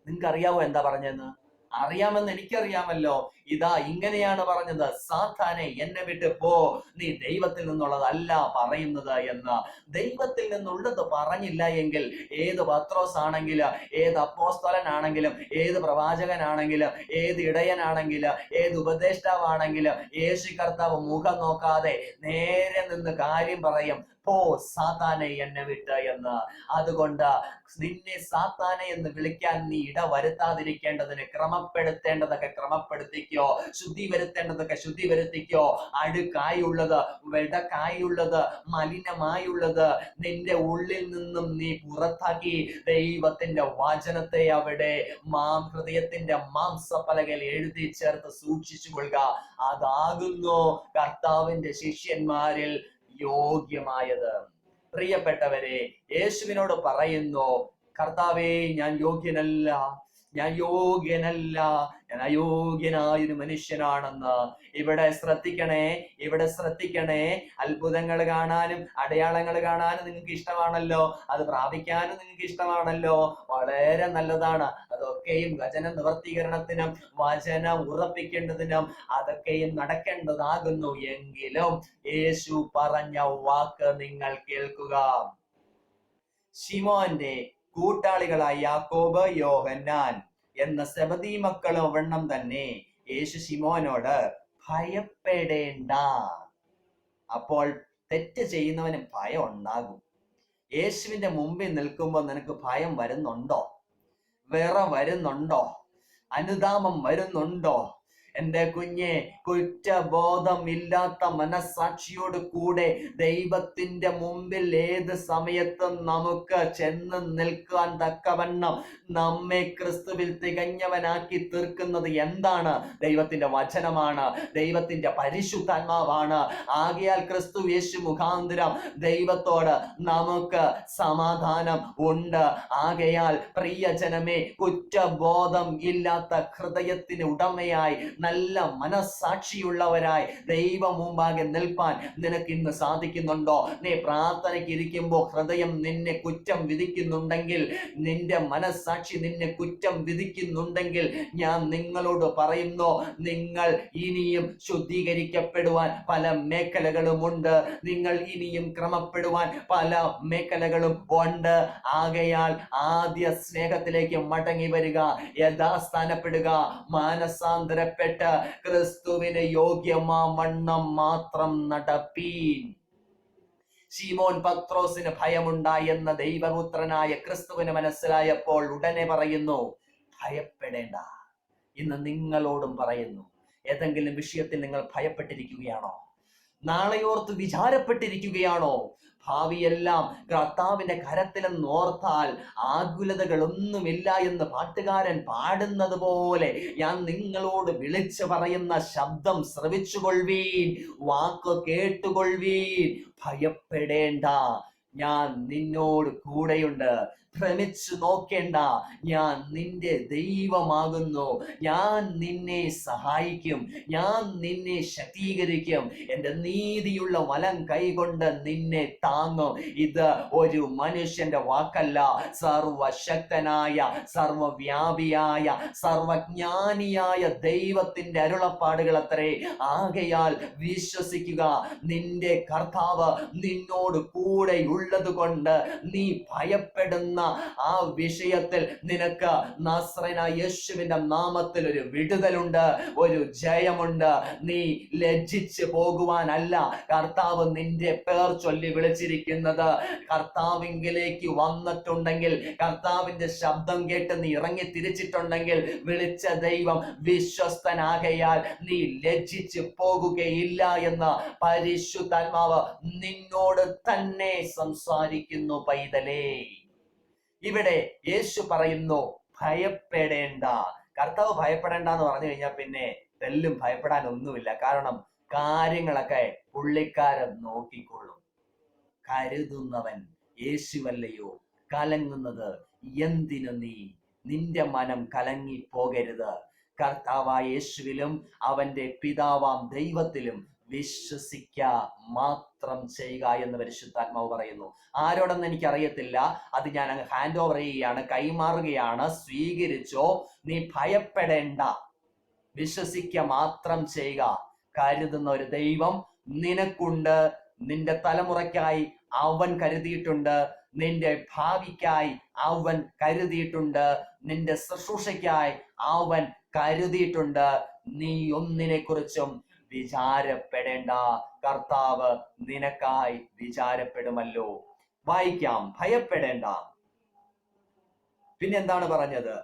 നിങ്ങൾക്ക് അറിയാവോ എന്താ പറഞ്ഞതെന്ന്? അറിയാമെന്ന് എനിക്കറിയാമല്ലോ. ഇതാ ഇങ്ങനെയാണ് പറഞ്ഞത്, സാത്താനെ എന്നെ വിട്ട് പോ, നീ ദൈവത്തിൽ നിന്നുള്ളതല്ല പറയുന്നത് എന്ന്. ദൈവത്തിൽ നിന്നുള്ളത് പറഞ്ഞില്ല എങ്കിൽ ഏത് പത്രോസ് ആണെങ്കിലും, ഏത് അപ്പോസ്തലനാണെങ്കിലും, ഏത് പ്രവാചകനാണെങ്കിലും, ഏത് ഇടയനാണെങ്കിലും, ഏത് ഉപദേഷ്ടാവാണെങ്കിലും, യേശു കർത്താവ് മുഖം നോക്കാതെ നേരെ നിന്ന് കാര്യം പറയും, പോ സാത്താനെ എന്നെ വിട്ട് എന്ന്. അതുകൊണ്ട് നിന്നെ സാത്താനെ എന്ന് വിളിക്കാൻ നീ ഇടവരുത്താതിരിക്കേണ്ടതിന് ക്രമപ്പെടുത്തേണ്ടതൊക്കെ ക്രമപ്പെടുത്തിക്കോ, ശുദ്ധി വരുത്തേണ്ടതൊക്കെ ശുദ്ധി വരുത്തിക്കോ. അഴുക്കായുള്ളത്, വെടക്കായുള്ളത്, മലിനമായുള്ളത് നിന്റെ ഉള്ളിൽ നിന്നും നീ പുറത്താക്കി ദൈവത്തിന്റെ വചനത്തെ അവിടെ ഹൃദയത്തിന്റെ മാംസപലകയിൽ എഴുതി ചേർത്ത് സൂക്ഷിച്ചു കൊള്ളുക. അതാകുന്നു കർത്താവിന്റെ ശിഷ്യന്മാരിൽ യോഗ്യമായത്. പ്രിയപ്പെട്ടവരെ, യേശുവിനോട് പറയുന്നു, കർത്താവേ, ഞാൻ യോഗ്യനല്ല, ഞാൻ അയോഗ്യനായൊരു മനുഷ്യനാണെന്ന്. ഇവിടെ ശ്രദ്ധിക്കണേ. അത്ഭുതങ്ങൾ കാണാനും അടയാളങ്ങൾ കാണാനും നിങ്ങൾക്ക് ഇഷ്ടമാണല്ലോ, അത് പ്രാപിക്കാനും നിങ്ങൾക്ക് ഇഷ്ടമാണല്ലോ, വളരെ നല്ലതാണ്. അതൊക്കെയും വചന നിവർത്തീകരണത്തിനും വചനം ഉറപ്പിക്കേണ്ടതിനും അതൊക്കെയും നടക്കേണ്ടതാകുന്നു. എങ്കിലും യേശു പറഞ്ഞ വാക്ക് നിങ്ങൾ കേൾക്കുക. ശിമോന്റെ കൂട്ടാളികളായ യാക്കോബ്, യോഹന്നാൻ എന്ന സെബദീ മക്കളും വണ്ണം തന്നെ യേശു ശിമോനോട് ഭയപ്പെടേണ്ട. അപ്പോൾ തെറ്റ് ചെയ്യുന്നവന് ഭയം ഉണ്ടാകും. യേശുവിന്റെ മുമ്പിൽ നിൽക്കുമ്പോൾ നിനക്ക് ഭയം വരുന്നുണ്ടോ? വിറ വരുന്നുണ്ടോ? അനുതാപം വരുന്നുണ്ടോ? എന്റെ കുഞ്ഞെ, കുറ്റബോധം ഇല്ലാത്ത മനസാക്ഷിയോട് കൂടെ ദൈവത്തിന്റെ മുമ്പിൽ ഏത് സമയത്തും നമുക്ക് ചെന്ന് നിൽക്കാൻ തക്കവണ്ണം നമ്മെ ക്രിസ്തുവിൽ തികഞ്ഞവനാക്കി തീർക്കുന്നത് എന്താണ്? ദൈവത്തിന്റെ വചനമാണ്, ദൈവത്തിന്റെ പരിശുദ്ധാത്മാവാണ്. ആകയാൽ ക്രിസ്തു യേശു മുഖാന്തരം ദൈവത്തോട് നമുക്ക് സമാധാനം ഉണ്ട്. ആകയാൽ പ്രിയജനമേ, കുറ്റബോധം ഇല്ലാത്ത ഹൃദയത്തിന് ഉടമയായി, നല്ല മനസാക്ഷിയുള്ളവരായി ദൈവം മുമ്പാകെ നിൽപ്പാൻ നിനക്ക് ഇന്ന് സാധിക്കുന്നുണ്ടോ? നീ പ്രാർത്ഥനയ്ക്ക് ഇരിക്കുമ്പോൾ ഹൃദയം നിന്നെ കുറ്റം വിധിക്കുന്നുണ്ടെങ്കിൽ, നിന്റെ മനസാക്ഷി നിന്നെ കുറ്റം വിധിക്കുന്നുണ്ടെങ്കിൽ, ഞാൻ നിങ്ങളോട് പറയുന്നു, നിങ്ങൾ ഇനിയും ശുദ്ധീകരിക്കപ്പെടുവാൻ പല മേഖലകളുമുണ്ട്. നിങ്ങൾ ഇനിയും ക്രമപ്പെടുവാൻ പല മേഖലകളും ഉണ്ട്. ആകയാൽ ആദ്യ സ്നേഹത്തിലേക്ക് മടങ്ങി വരിക, യഥാസ്ഥാനപ്പെടുക, മാനസാന്തരപ്പെട്ട് ക്രിസ്തുവിന് യോഗ്യമാവണ്ണം മാത്രം നടപ്പീൻ. ശിമോൻ പത്രോസിന് ഭയമുണ്ടായെന്ന ദൈവപുത്രനായ ക്രിസ്തുവിന് മനസ്സിലായപ്പോൾ ഉടനെ പറയുന്നു, ഭയപ്പെടേണ്ട. ഇന്ന് നിങ്ങളോടും പറയുന്നു, ഏതെങ്കിലും വിഷയത്തിൽ നിങ്ങൾ ഭയപ്പെട്ടിരിക്കുകയാണോ? നാളെയോർത്ത് വിചാരപ്പെട്ടിരിക്കുകയാണോ? ഭാവിയെല്ലാം കർത്താവിന്റെ കരത്തിലെന്ന് ഓർത്താൽ ആകുലതകളൊന്നുമില്ല എന്ന് പാട്ടുകാരൻ പാടുന്നത് പോലെ ഞാൻ നിങ്ങളോട് വിളിച്ചു പറയുന്ന ശബ്ദം ശ്രവിച്ചുകൊള്ളുവീൻ, വാക്ക് കേട്ടുകൊള്ളുവീൻ. ഭയപ്പെടേണ്ട, ഞാൻ നിന്നോട് കൂടെയുണ്ട്. ഭ്രമിച്ചു നോക്കേണ്ട, ഞാൻ നിന്റെ ദൈവമാകുന്നു. ഞാൻ നിന്നെ സഹായിക്കും, ഞാൻ നിന്നെ ശക്തീകരിക്കും. എൻ്റെ നീതിയുള്ള വലം കൈകൊണ്ട് നിന്നെ താങ്ങും. ഇത് ഒരു മനുഷ്യന്റെ വാക്കല്ല, സർവശക്തനായ, സർവവ്യാപിയായ, സർവജ്ഞാനിയായ ദൈവത്തിന്റെ അരുളപ്പാടുകൾ അത്രേ. ആകയാൽ വിശ്വസിക്കുക, നിന്റെ കർത്താവ് നിന്നോട് കൂടെ ഉള്ളത് കൊണ്ട് നീ ഭയപ്പെടുന്ന ആ വിഷയത്തിൽ നിനക്ക് നസ്രയനായ യേശുവിന്റെ നാമത്തിൽ ഒരു വിടുതലുണ്ട്, ഒരു ജയമുണ്ട്. നീ ലജ്ജിച്ച് പോകുവാനല്ല കർത്താവ് നിന്റെ പേർ ചൊല്ലി വിളിച്ചിരിക്കുന്നത്. കർത്താവിങ്കിലേക്ക് വന്നിട്ടുണ്ടെങ്കിൽ, കർത്താവിന്റെ ശബ്ദം കേട്ട് നീ ഇറങ്ങി തിരിച്ചിട്ടുണ്ടെങ്കിൽ, വിളിച്ച ദൈവം വിശ്വസ്തനാകയാൽ നീ ലജ്ജിച്ച് പോകുകയില്ല എന്ന് പരിശുദ്ധാത്മാവ് നിന്നോട് തന്നെ സംസാരിക്കുന്നു. പൈതലേ, ഇവിടെ യേശു പറയുന്നു, ഭയപ്പെടേണ്ട. കർത്താവ് ഭയപ്പെടേണ്ട എന്ന് പറഞ്ഞു കഴിഞ്ഞാൽ പിന്നെ തെല്ലും ഭയപ്പെടാൻ ഒന്നുമില്ല. കാരണം കാര്യങ്ങളൊക്കെ പുള്ളിക്കാരൻ നോക്കിക്കൊള്ളും. കരുതുന്നവൻ യേശുവല്ലയോ? കലങ്ങുന്നത് എന്തിനു നീ? നിന്റെ മനം കലങ്ങി പോകരുത്. കർത്താവായ യേശുവിലും അവന്റെ പിതാവാം ദൈവത്തിലും വിശ്വസിക്ക മാത്രം ചെയ്യുക എന്ന് പരിശുദ്ധാത്മാവ് പറയുന്നു. ആരോടെന്ന് എനിക്കറിയത്തില്ല, അത് ഞാൻ അങ്ങ് ഹാൻഡ് ഓവർ ചെയ്യുകയാണ്, കൈമാറുകയാണ്. സ്വീകരിച്ചോ. നീ ഭയപ്പെടേണ്ട, വിശ്വസിക്ക മാത്രം ചെയ്യുക. കരുതുന്ന ഒരു ദൈവം നിനക്കുണ്ട്. നിന്റെ തലമുറയ്ക്കായി അവൻ കരുതിയിട്ടുണ്ട്, നിന്റെ ഭാവിക്കായി അവൻ കരുതിയിട്ടുണ്ട്, നിന്റെ ശുശ്രൂഷയ്ക്കായി അവൻ കരുതിയിട്ടുണ്ട്. നീ ഒന്നിനെ കുറിച്ചും വിചാരപ്പെടേണ്ട, കർത്താവ് നിനക്കായി വിചാരപ്പെടുമല്ലോ. വായിക്കാം, ഭയപ്പെടേണ്ട. പിന്നെന്താണ് പറഞ്ഞത്?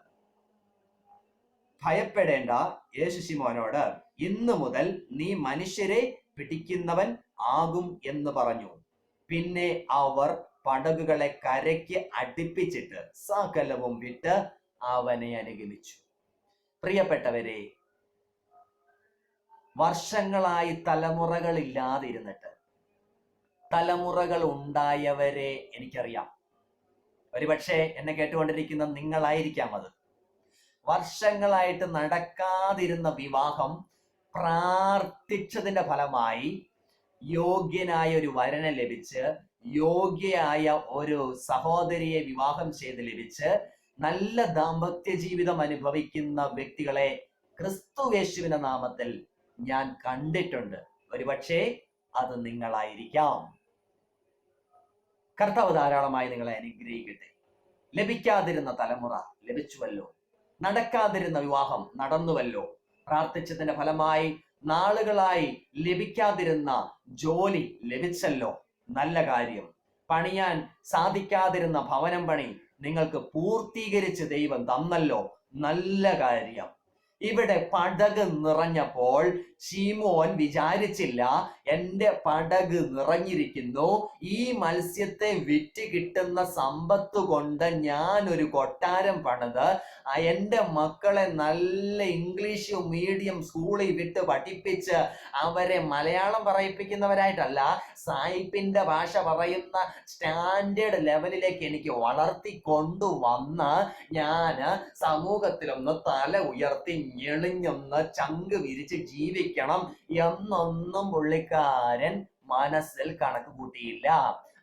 ഭയപ്പെടേണ്ട. യേശു ശിമോനോട്, ഇന്നു മുതൽ നീ മനുഷ്യരെ പിടിക്കുന്നവൻ ആകും എന്ന് പറഞ്ഞു. പിന്നെ അവർ പടകുകളെ കരയ്ക്ക് അടുപ്പിച്ചിട്ട് സകലവും വിട്ട് അവനെ അനുഗമിച്ചു. പ്രിയപ്പെട്ടവരെ, വർഷങ്ങളായി തലമുറകളില്ലാതിരുന്നിട്ട് തലമുറകൾ ഉണ്ടായവരെ എനിക്കറിയാം. ഒരുപക്ഷെ എന്നെ കേട്ടുകൊണ്ടിരിക്കുന്ന നിങ്ങളായിരിക്കാം അത്. വർഷങ്ങളായിട്ട് നടക്കാതിരുന്ന വിവാഹം പ്രാർത്ഥിച്ചതിന്റെ ഫലമായി യോഗ്യനായ ഒരു വരനെ ലഭിച്ച്, യോഗ്യയായ ഒരു സഹോദരിയെ വിവാഹം ചെയ്ത് ലഭിച്ച് നല്ല ദാമ്പത്യ ജീവിതം അനുഭവിക്കുന്ന വ്യക്തികളെ ക്രിസ്തുയേശുവിന്റെ നാമത്തിൽ ഞാൻ കണ്ടിട്ടുണ്ട്. ഒരുപക്ഷെ അത് നിങ്ങളായിരിക്കാം. കർത്താവ് ധാരാളമായി നിങ്ങളെ അനുഗ്രഹിക്കട്ടെ. ലഭിക്കാതിരുന്ന തലമുറ ലഭിച്ചുവല്ലോ, നടക്കാതിരുന്ന വിവാഹം നടന്നുവല്ലോ, പ്രാർത്ഥിച്ചതിന്റെ ഫലമായി നാളുകളായി ലഭിക്കാതിരുന്ന ജോലി ലഭിച്ചല്ലോ, നല്ല കാര്യം. പണിയാൻ സാധിക്കാതിരുന്ന ഭവനം പണി നിങ്ങൾക്ക് പൂർത്തീകരിച്ച് ദൈവം തന്നല്ലോ, നല്ല കാര്യം. ഇവിടെ പടക് നിറഞ്ഞപ്പോൾ ശീമോൻ വിചാരിച്ചില്ല, എന്റെ പടക് നിറഞ്ഞിരിക്കുന്നു, ഈ മത്സ്യത്തെ വിറ്റ് കിട്ടുന്ന സമ്പത്ത് കൊണ്ട് ഞാൻ ഒരു കൊട്ടാരം പണിത് എന്റെ മക്കളെ നല്ല ഇംഗ്ലീഷ് മീഡിയം സ്കൂളിൽ വിട്ട് പഠിപ്പിച്ച് അവരെ മലയാളം പറയിപ്പിക്കുന്നവരായിട്ടല്ല, സായിപ്പിന്റെ ഭാഷ പറയുന്ന സ്റ്റാൻഡേർഡ് ലെവലിലേക്ക് എനിക്ക് വളർത്തി കൊണ്ടുവന്ന് ഞാൻ സമൂഹത്തിലൊന്ന് തല ഉയർത്തി ഞെളിഞ്ഞൊന്ന് ചങ്ക് വിരിച്ച് ജീവിക്കണം എന്നൊന്നും പുള്ളിക്കാരൻ മനസ്സിൽ കണക്ക് കൂട്ടിയില്ല.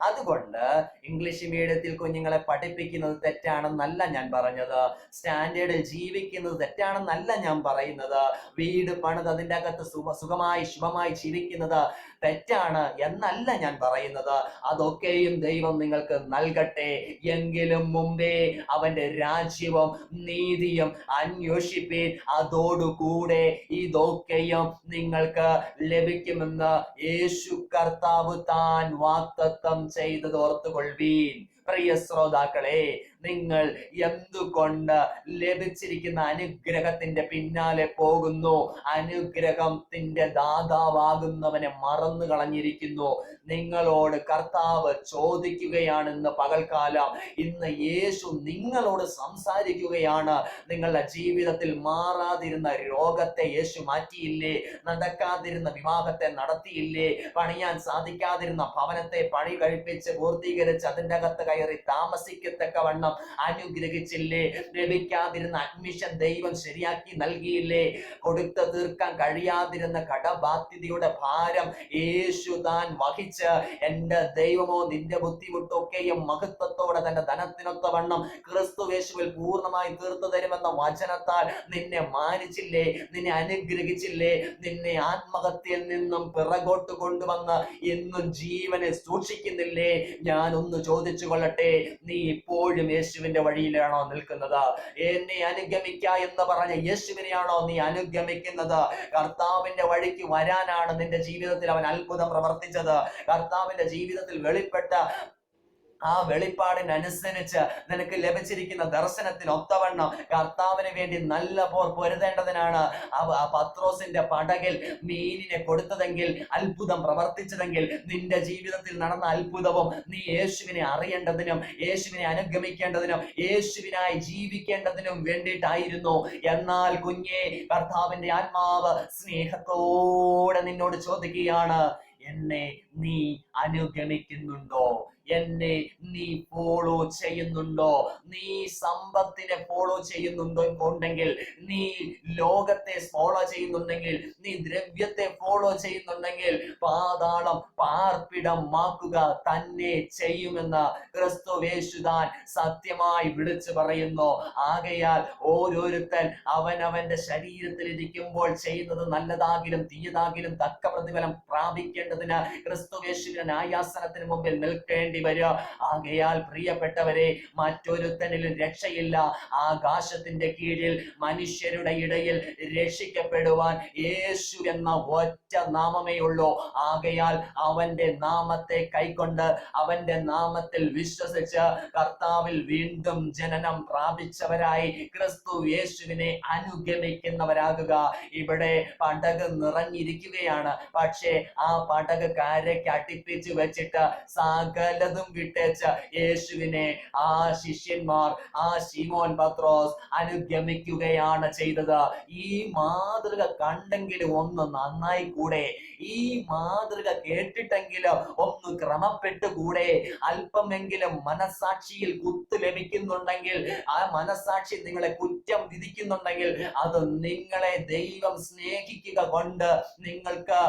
അതുകൊണ്ട് ഇംഗ്ലീഷ് മീഡിയത്തിൽ കുഞ്ഞുങ്ങളെ പഠിപ്പിക്കുന്നത് തെറ്റാണെന്നല്ല ഞാൻ പറഞ്ഞത്, സ്റ്റാൻഡേർഡിൽ ജീവിക്കുന്നത് തെറ്റാണെന്നല്ല ഞാൻ പറയുന്നത്, വീട് പണിത് അതിൻ്റെ അകത്ത് സുഖമായി ശുഭമായി ജീവിക്കുന്നത് തെറ്റാണ് എന്നല്ല ഞാൻ പറയുന്നത്. അതൊക്കെയും ദൈവം നിങ്ങൾക്ക് നൽകട്ടെ. എങ്കിലും മുമ്പേ അവന്റെ രാജ്യവും നീതിയും അന്വേഷിപ്പീൻ, അതോടുകൂടെ ഇതൊക്കെയും നിങ്ങൾക്ക് ലഭിക്കുമെന്ന് യേശു കർത്താവ് താൻ വാഗ്ദത്തം ചെയ്തത് ഓർത്തുകൊള്ളുവീൻ. പ്രിയ ശ്രോതാക്കളെ, നിങ്ങൾ എന്തുകൊണ്ട് ലഭിച്ചിരിക്കുന്ന അനുഗ്രഹത്തിന്റെ പിന്നാലെ പോകുന്നു? അനുഗ്രഹത്തിന്റെ ദാതാവാകുന്നവനെ മറന്നു കളഞ്ഞിരിക്കുന്നു. നിങ്ങളോട് കർത്താവ് ചോദിക്കുകയാണെന്ന് പകൽക്കാലം, ഇന്ന് യേശു നിങ്ങളോട് സംസാരിക്കുകയാണ്. നിങ്ങളുടെ ജീവിതത്തിൽ മാറാതിരുന്ന രോഗത്തെ യേശു മാറ്റിയില്ലേ? നടക്കാതിരുന്ന വിവാഹത്തെ നടത്തിയില്ലേ? പണിയാൻ സാധിക്കാതിരുന്ന ഭവനത്തെ പണി കഴിപ്പിച്ച് പൂർത്തീകരിച്ച് അതിൻ്റെ അകത്ത് കയറി താമസിക്കത്തക്കവണ്ണം അനുഗ്രഹിച്ചില്ലേ? ലഭിക്കാതിരുന്ന അഡ്മിഷൻ ദൈവം ശരിയാക്കി നൽകിയില്ലേ? കൊടുത്തു തീർക്കാൻ കഴിയാതിരുന്ന കടബാധ്യതയുടെ ഭാരം യേശു താൻ വഹിച്ച്, എന്റെ ദൈവമോ നിന്റെ ബുദ്ധിമുട്ടൊക്കെയും മഹത്വത്തോടെ തന്റെ ധനത്തിനൊത്തവണ്ണം ക്രിസ്തു യേശുവിൽ പൂർണ്ണമായി തീർത്തു തരുമെന്ന വചനത്താൽ നിന്നെ മാനിച്ചില്ലേ? നിന്നെ അനുഗ്രഹിച്ചില്ലേ? നിന്നെ ആത്മഹത്യയിൽ നിന്നും പിറകോട്ട് കൊണ്ടുവന്ന് ഇന്നും ജീവനെ സൂക്ഷിക്കുന്നില്ലേ? ഞാനൊന്ന് ചോദിച്ചു കൊള്ളട്ടെ, നീ ഇപ്പോഴും യേശുവിന്റെ വഴിയിലാണോ നിൽക്കുന്നത്? എന്നെ അനുഗമിക്ക എന്ന് പറഞ്ഞ യേശുവിനെയാണോ നീ അനുഗമിക്കുന്നത്? കർത്താവിന്റെ വഴിക്ക് വരാനാണ് നിന്റെ ജീവിതത്തിൽ അവൻ അത്ഭുതം പ്രവർത്തിച്ചത്. കർത്താവിന്റെ ജീവിതത്തിൽ വെളിപ്പെട്ട ആ വെളിപ്പാടിനനുസരിച്ച് നിനക്ക് ലഭിച്ചിരിക്കുന്ന ദർശനത്തിന് ഒത്തവണ്ണം കർത്താവിന് വേണ്ടി നല്ല പോർ പൊരുതേണ്ടതിനാണ് പത്രോസിന്റെ പടകിൽ മീനിനെ കൊടുത്തതെങ്കിൽ, അത്ഭുതം പ്രവർത്തിച്ചതെങ്കിൽ, നിന്റെ ജീവിതത്തിൽ നടന്ന അത്ഭുതവും നീ യേശുവിനെ അറിയേണ്ടതിനും യേശുവിനെ അനുഗമിക്കേണ്ടതിനും യേശുവിനായി ജീവിക്കേണ്ടതിനും വേണ്ടിയിട്ടായിരുന്നു. എന്നാൽ കുഞ്ഞെ, കർത്താവിന്റെ ആത്മാവ് സ്നേഹത്തോടെ നിന്നോട് ചോദിക്കുകയാണ്, എന്നെ നീ അനുഗമിക്കുന്നുണ്ടോ? എന്നെ നീ ഫോളോ ചെയ്യുന്നുണ്ടോ? നീ സമ്പത്തിനെ ഫോളോ ചെയ്യുന്നുണ്ടോ ഉണ്ടെങ്കിൽ, നീ ലോകത്തെ ഫോളോ ചെയ്യുന്നുണ്ടെങ്കിൽ, നീ ദ്രവ്യത്തെ ഫോളോ ചെയ്യുന്നുണ്ടെങ്കിൽ, പാതാളം പാർപ്പിടമാക്കുക തന്നെ ചെയ്യുമെന്ന് ക്രിസ്തുവേശുതാൻ സത്യമായി വിളിച്ചു പറയുന്നു. ആകയാൽ ഓരോരുത്തൻ അവനവന്റെ ശരീരത്തിൽ ഇരിക്കുമ്പോൾ ചെയ്യുന്നത് നല്ലതാകിലും തീയതാകിലും തക്ക പ്രതിഫലം പ്രാപിക്കേണ്ടതിന് ക്രിസ്തുവേശുവിന്റെ ന്യായാസനത്തിന് മുമ്പിൽ നിൽക്കേണ്ടി വരിക. ആകയാൽ പ്രിയപ്പെട്ടവരെ, മറ്റൊരുത്തനിലും രക്ഷയില്ല. ആകാശത്തിന്റെ കീഴിൽ മനുഷ്യരുടെ ഇടയിൽ രക്ഷിക്കപ്പെടുവാൻ യേശു എന്ന ഒറ്റ നാമമേ ഉള്ളൂ. ആകയാൽ അവന്റെ നാമത്തെ കൈക്കൊണ്ട് അവന്റെ നാമത്തിൽ വിശ്വസിച്ച് കർത്താവിൽ വീണ്ടും ജനനം പ്രാപിച്ചവരായി ക്രിസ്തു യേശുവിനെ അനുഗമിക്കുന്നവരാകുക. ഇവിടെ പടക് നിറഞ്ഞിരിക്കുകയാണ്. പക്ഷേ ആ പടക് കരയ്ക്ക് അടുപ്പിച്ച് വെച്ചിട്ട് സകലതും വിട്ടേച്ച് യേശുവിനെ ആ ശിഷ്യന്മാർ, ആ ശിമോൻ പത്രോസ് അനുഗമിക്കുകയാണ് ചെയ്തത്. ഈ മാതൃക കണ്ടെങ്കിലും ഒന്ന് നന്നായി കൂടെ? ഈ മാതൃക കേട്ടിട്ടെങ്കിലും ഒന്ന് ക്രമപ്പെട്ടുകൂടെ? അല്പമെങ്കിലും മനസാക്ഷിയിൽ കുത്തു ലഭിക്കുന്നുണ്ടെങ്കിൽ, ആ മനസാക്ഷി നിങ്ങളെ കുറ്റം വിധിക്കുന്നുണ്ടെങ്കിൽ, അത് നിങ്ങളെ ദൈവം സ്നേഹിക്കുക കൊണ്ട് നിങ്ങൾക്ക്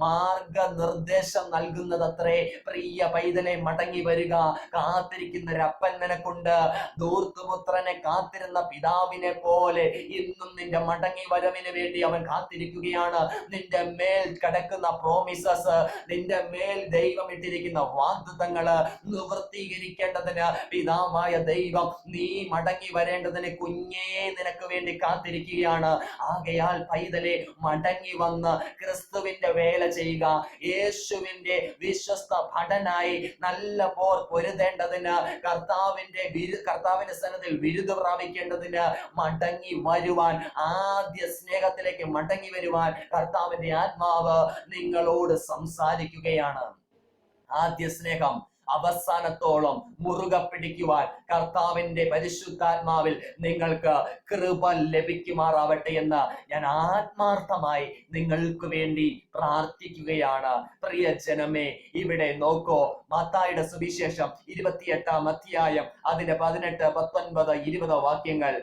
മാർഗനിർദ്ദേശം നൽകുന്നതത്രേ. പ്രിയ പൈതലെ, മടങ്ങി മടങ്ങി വരിക. കാത്തിരിക്കുന്ന ഒരു അപ്പൻ നിനക്കുണ്ട്. ധൂർത്തുപുത്രനെ കാത്തിരുന്ന പിതാവിനെ പോലെ ഇന്നും നിന്റെ മടങ്ങി വരവിന് വേണ്ടി അവൻ കാത്തിരിക്കുകയാണ്. നിന്റെ മേൽ കിടക്കുന്ന പ്രോമിസസ്, നിന്റെ മേൽ ദൈവം ഇട്ടിരിക്കുന്ന വാഗ്ദത്തങ്ങള് നിവൃത്തീകരിക്കേണ്ടതിന് പിതാവായ ദൈവം നീ മടങ്ങി വരേണ്ടതിന് കുഞ്ഞേ നിനക്ക് വേണ്ടി കാത്തിരിക്കുകയാണ്. ആകയാൽ പൈതലെ, മടങ്ങി വന്ന് ക്രിസ്തുവിന്റെ വേല ചെയ്യുക. യേശുവിന്റെ വിശ്വസ്ത ഭടനായി നല്ല പോർ പൊരുതേണ്ടതിന്, കർത്താവിന്റെ സന്നദ്ധയിൽ വിരുദ പ്രാപിക്കേണ്ടതിന് മടങ്ങി വരുവാൻ, ആദ്യ സ്നേഹത്തിലേക്ക് മടങ്ങി വരുവാൻ കർത്താവിന്റെ ആത്മാവ് നിങ്ങളോട് സംസാരിക്കുകയാണ്. ആദ്യ സ്നേഹം അവസാനത്തോളം മുറുകെ പിടിക്കുവാൻ കർത്താവിന്റെ പരിശുദ്ധാത്മാവിൽ നിങ്ങൾക്ക് കൃപ ലഭിക്കുമാറാവട്ടെ എന്ന് ഞാൻ ആത്മാർത്ഥമായി നിങ്ങൾക്ക് വേണ്ടി പ്രാർത്ഥിക്കുകയാണ്. പ്രിയ ജനമേ, ഇവിടെ നോക്കോ, മത്തായിയുടെ സുവിശേഷം 28-ാം അധ്യായം അതിന്റെ 18, 19, 20 വാക്യങ്ങൾ.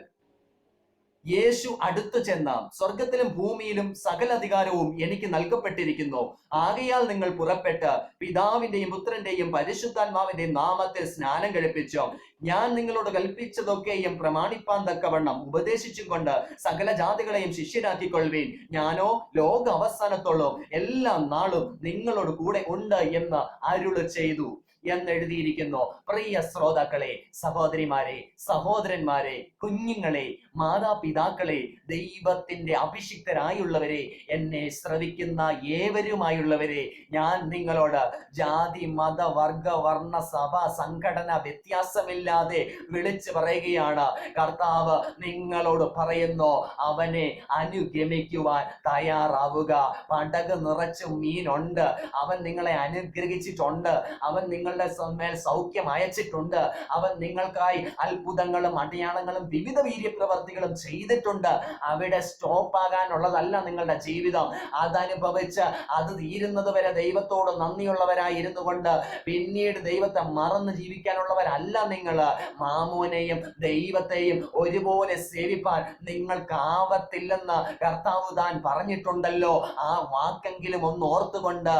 യേശു അടുത്തു ചെന്ന്, സ്വർഗത്തിലും ഭൂമിയിലും സകല അധികാരവും എനിക്ക് നൽകപ്പെട്ടിരിക്കുന്നു. ആകയാൽ നിങ്ങൾ പുറപ്പെട്ട് പിതാവിന്റെയും പുത്രന്റെയും പരിശുദ്ധാത്മാവിന്റെയും നാമത്തിൽ സ്നാനം കഴിപ്പിച്ചു. ഞാൻ നിങ്ങളോട് കൽപ്പിച്ചതൊക്കെയും പ്രമാണിപ്പാൻ തക്കവണ്ണം ഉപദേശിച്ചും കൊണ്ട് സകല ജാതികളെയും ശിഷ്യരാക്കിക്കൊള്ളുവീൻ. ഞാനോ ലോക അവസാനത്തോളം എല്ലാ നാളും നിങ്ങളോട് കൂടെ ഉണ്ട് എന്ന് അരുളി ചെയ്തു എന്നെഴുതിയിരിക്കുന്നു. പ്രിയ ശ്രോതാക്കളെ, സഹോദരിമാരെ, സഹോദരന്മാരെ, കുഞ്ഞുങ്ങളെ, മാതാപിതാക്കളെ, ദൈവത്തിന്റെ അഭിഷിക്തരായുള്ളവരെ, എന്നെ ശ്രവിക്കുന്ന ഏവരുമായുള്ളവരെ, ഞാൻ നിങ്ങളോട് ജാതി, മത, വർഗ, വർണ്ണ, സഭ, സംഘടന വ്യത്യാസമില്ലാതെ വിളിച്ചു പറയുകയാണ്. കർത്താവ് നിങ്ങളോട് പറയുന്നു, അവനെ അനുഗമിക്കുവാൻ തയ്യാറാവുക. പടക് നിറച്ച് മീനുണ്ട്, അവൻ നിങ്ങളെ അനുഗ്രഹിച്ചിട്ടുണ്ട്, അവൻ നിങ്ങളുടെ മേൽ സൗഖ്യം അയച്ചിട്ടുണ്ട്, അവൻ നിങ്ങൾക്കായി അത്ഭുതങ്ങളും അടയാളങ്ങളും വിവിധ വീര്യപ്രവർത്തികളും ചെയ്തിട്ടുണ്ട്. അവിടെ സ്റ്റോപ്പ് ആകാനുള്ളതല്ല നിങ്ങളുടെ ജീവിതം. അതനുഭവിച്ച് അത് തീരുന്നത് വരെ ദൈവത്തോട് നന്ദിയുള്ളവരായി ഇരുന്നു കൊണ്ട് പിന്നീട് ദൈവത്തെ മറന്ന് ജീവിക്കാനുള്ളവരല്ല നിങ്ങൾ. മാമോനെയും ദൈവത്തെയും ഒരുപോലെ സേവിപ്പാൻ നിങ്ങൾക്കാവത്തില്ലെന്ന് കർത്താവ് താൻ പറഞ്ഞിട്ടുണ്ടല്ലോ. ആ വാക്കെങ്കിലും ഒന്ന് ഓർത്തുകൊണ്ട്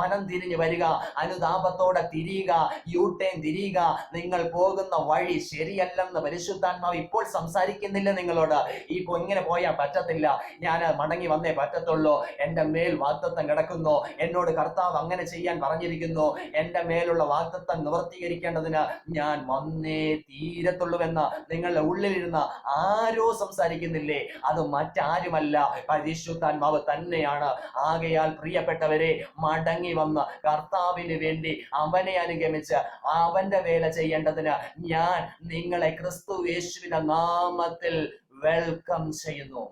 മനം തിരിഞ്ഞു വരിക, അനുതാപത്തോടെ തിരിയുക, യൂട്ടേൺ തിരിയുക. നിങ്ങൾ പോകുന്ന വഴി ശരിയല്ലെന്ന് പരിശുദ്ധാത്മാവ് ഇപ്പോൾ സംസാരിക്കുന്നില്ല നിങ്ങളോട്. ഇപ്പൊ ഇങ്ങനെ പോയാൽ പറ്റത്തില്ല, ഞാൻ മടങ്ങി വന്നേ പറ്റത്തുള്ളൂ, എന്റെ മേൽ വാഗ്ദത്തം കിടക്കുന്നു, എന്നോട് കർത്താവ് അങ്ങനെ ചെയ്യാൻ പറഞ്ഞിരിക്കുന്നു, എന്റെ മേലുള്ള വാഗ്ദത്തം നിവർത്തീകരിക്കേണ്ടതിന് ഞാൻ വന്നേ തീരത്തുള്ളൂവെന്ന് നിങ്ങളുടെ ഉള്ളിലിരുന്ന് ആരോ സംസാരിക്കുന്നില്ലേ? അത് മറ്റാരുമല്ല, പരിശുദ്ധാത്മാവ് തന്നെയാണ്. ആകയാൽ പ്രിയപ്പെട്ടവരെ, മടങ്ങി വന്ന് കർത്താവിന് വേണ്ടി അവനെ അനുഗമിച്ച് അവന്റെ വേല ചെയ്യേണ്ടതിന് ഞാൻ നിങ്ങളെ ക്രിസ്തു യേശുവിന്റെ നാമത്തിൽ വെൽക്കം ചെയ്യുന്നു.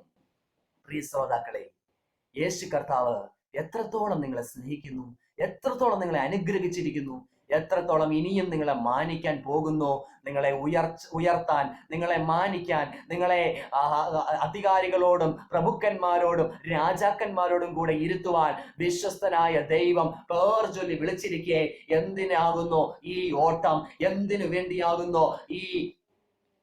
പ്രിയ ശ്രോതാക്കളെ, യേശു കർത്താവ് എത്രത്തോളം നിങ്ങളെ സ്നേഹിക്കുന്നു, എത്രത്തോളം നിങ്ങളെ അനുഗ്രഹിച്ചിരിക്കുന്നു, എത്രത്തോളം ഇനിയും നിങ്ങളെ മാനിക്കാൻ പോകുന്നു. നിങ്ങളെ ഉയർത്താൻ, നിങ്ങളെ മാനിക്കാൻ, നിങ്ങളെ അധികാരികളോടും പ്രഭുക്കന്മാരോടും രാജാക്കന്മാരോടും കൂടെ ഇരുത്തുവാൻ വിശ്വസ്തനായ ദൈവം പേർ ചൊല്ലി വിളിച്ചിരിക്കെ എന്തിനാകുന്നു ഈ ഓട്ടം? എന്തിനു വേണ്ടിയാകുന്നു ഈ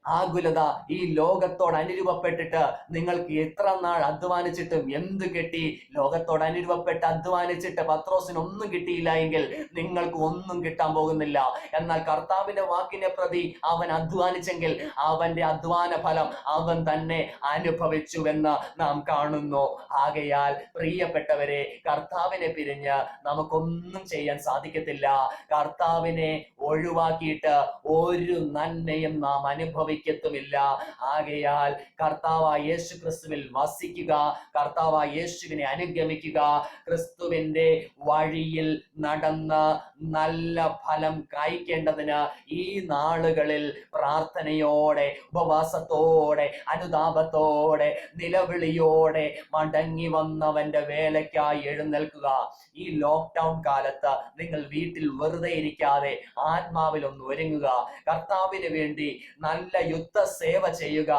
ആകുലത? ഈ ലോകത്തോട് അനുരൂപപ്പെട്ടിട്ട് നിങ്ങൾക്ക് എത്ര നാൾ അധ്വാനിച്ചിട്ടും എന്ത് കിട്ടി? ലോകത്തോട് അനുരൂപപ്പെട്ട് അധ്വാനിച്ചിട്ട് പത്രോസിന് ഒന്നും കിട്ടിയില്ല എങ്കിൽ നിങ്ങൾക്ക് ഒന്നും കിട്ടാൻ പോകുന്നില്ല. എന്നാൽ കർത്താവിന്റെ വാക്കിനെ പ്രതി അവൻ അധ്വാനിച്ചെങ്കിൽ അവന്റെ അധ്വാന ഫലം അവൻ തന്നെ അനുഭവിച്ചുവെന്ന് നാം കാണുന്നു. ആകയാൽ പ്രിയപ്പെട്ടവരെ, കർത്താവിനെ പിരിഞ്ഞ് നമുക്കൊന്നും ചെയ്യാൻ സാധിക്കത്തില്ല. കർത്താവിനെ ഒഴിവാക്കിയിട്ട് ഒരു നന്മയും നാം അനുഭവിക്കത്തുമില്ല. ആകയാൽ കർത്താവായ യേശു ക്രിസ്തുവിൽ വസിക്കുക, കർത്താവായ യേശുവിനെ അനുഗമിക്കുക, ക്രിസ്തുവിന്റെ വഴിയിൽ നടന്ന് നല്ല ഫലം കായ്ക്കേണ്ടതിന് ഈ നാളുകളിൽ പ്രാർത്ഥനയോടെ, ഉപവാസത്തോടെ, അനുതാപത്തോടെ, നിലവിളിയോടെ മടങ്ങി വന്നവന്റെ വേലയ്ക്കായി എഴുന്നേൽക്കുക. ഈ ലോക്ക്ഡൗൺ കാലത്ത് നിങ്ങൾ വീട്ടിൽ വെറുതെ ഇരിക്കാതെ ആത്മാവിൽ ഒന്ന് ഒരുങ്ങുക. കർത്താവിന് വേണ്ടി നല്ല യുദ്ധ സേവ ചെയ്യുക.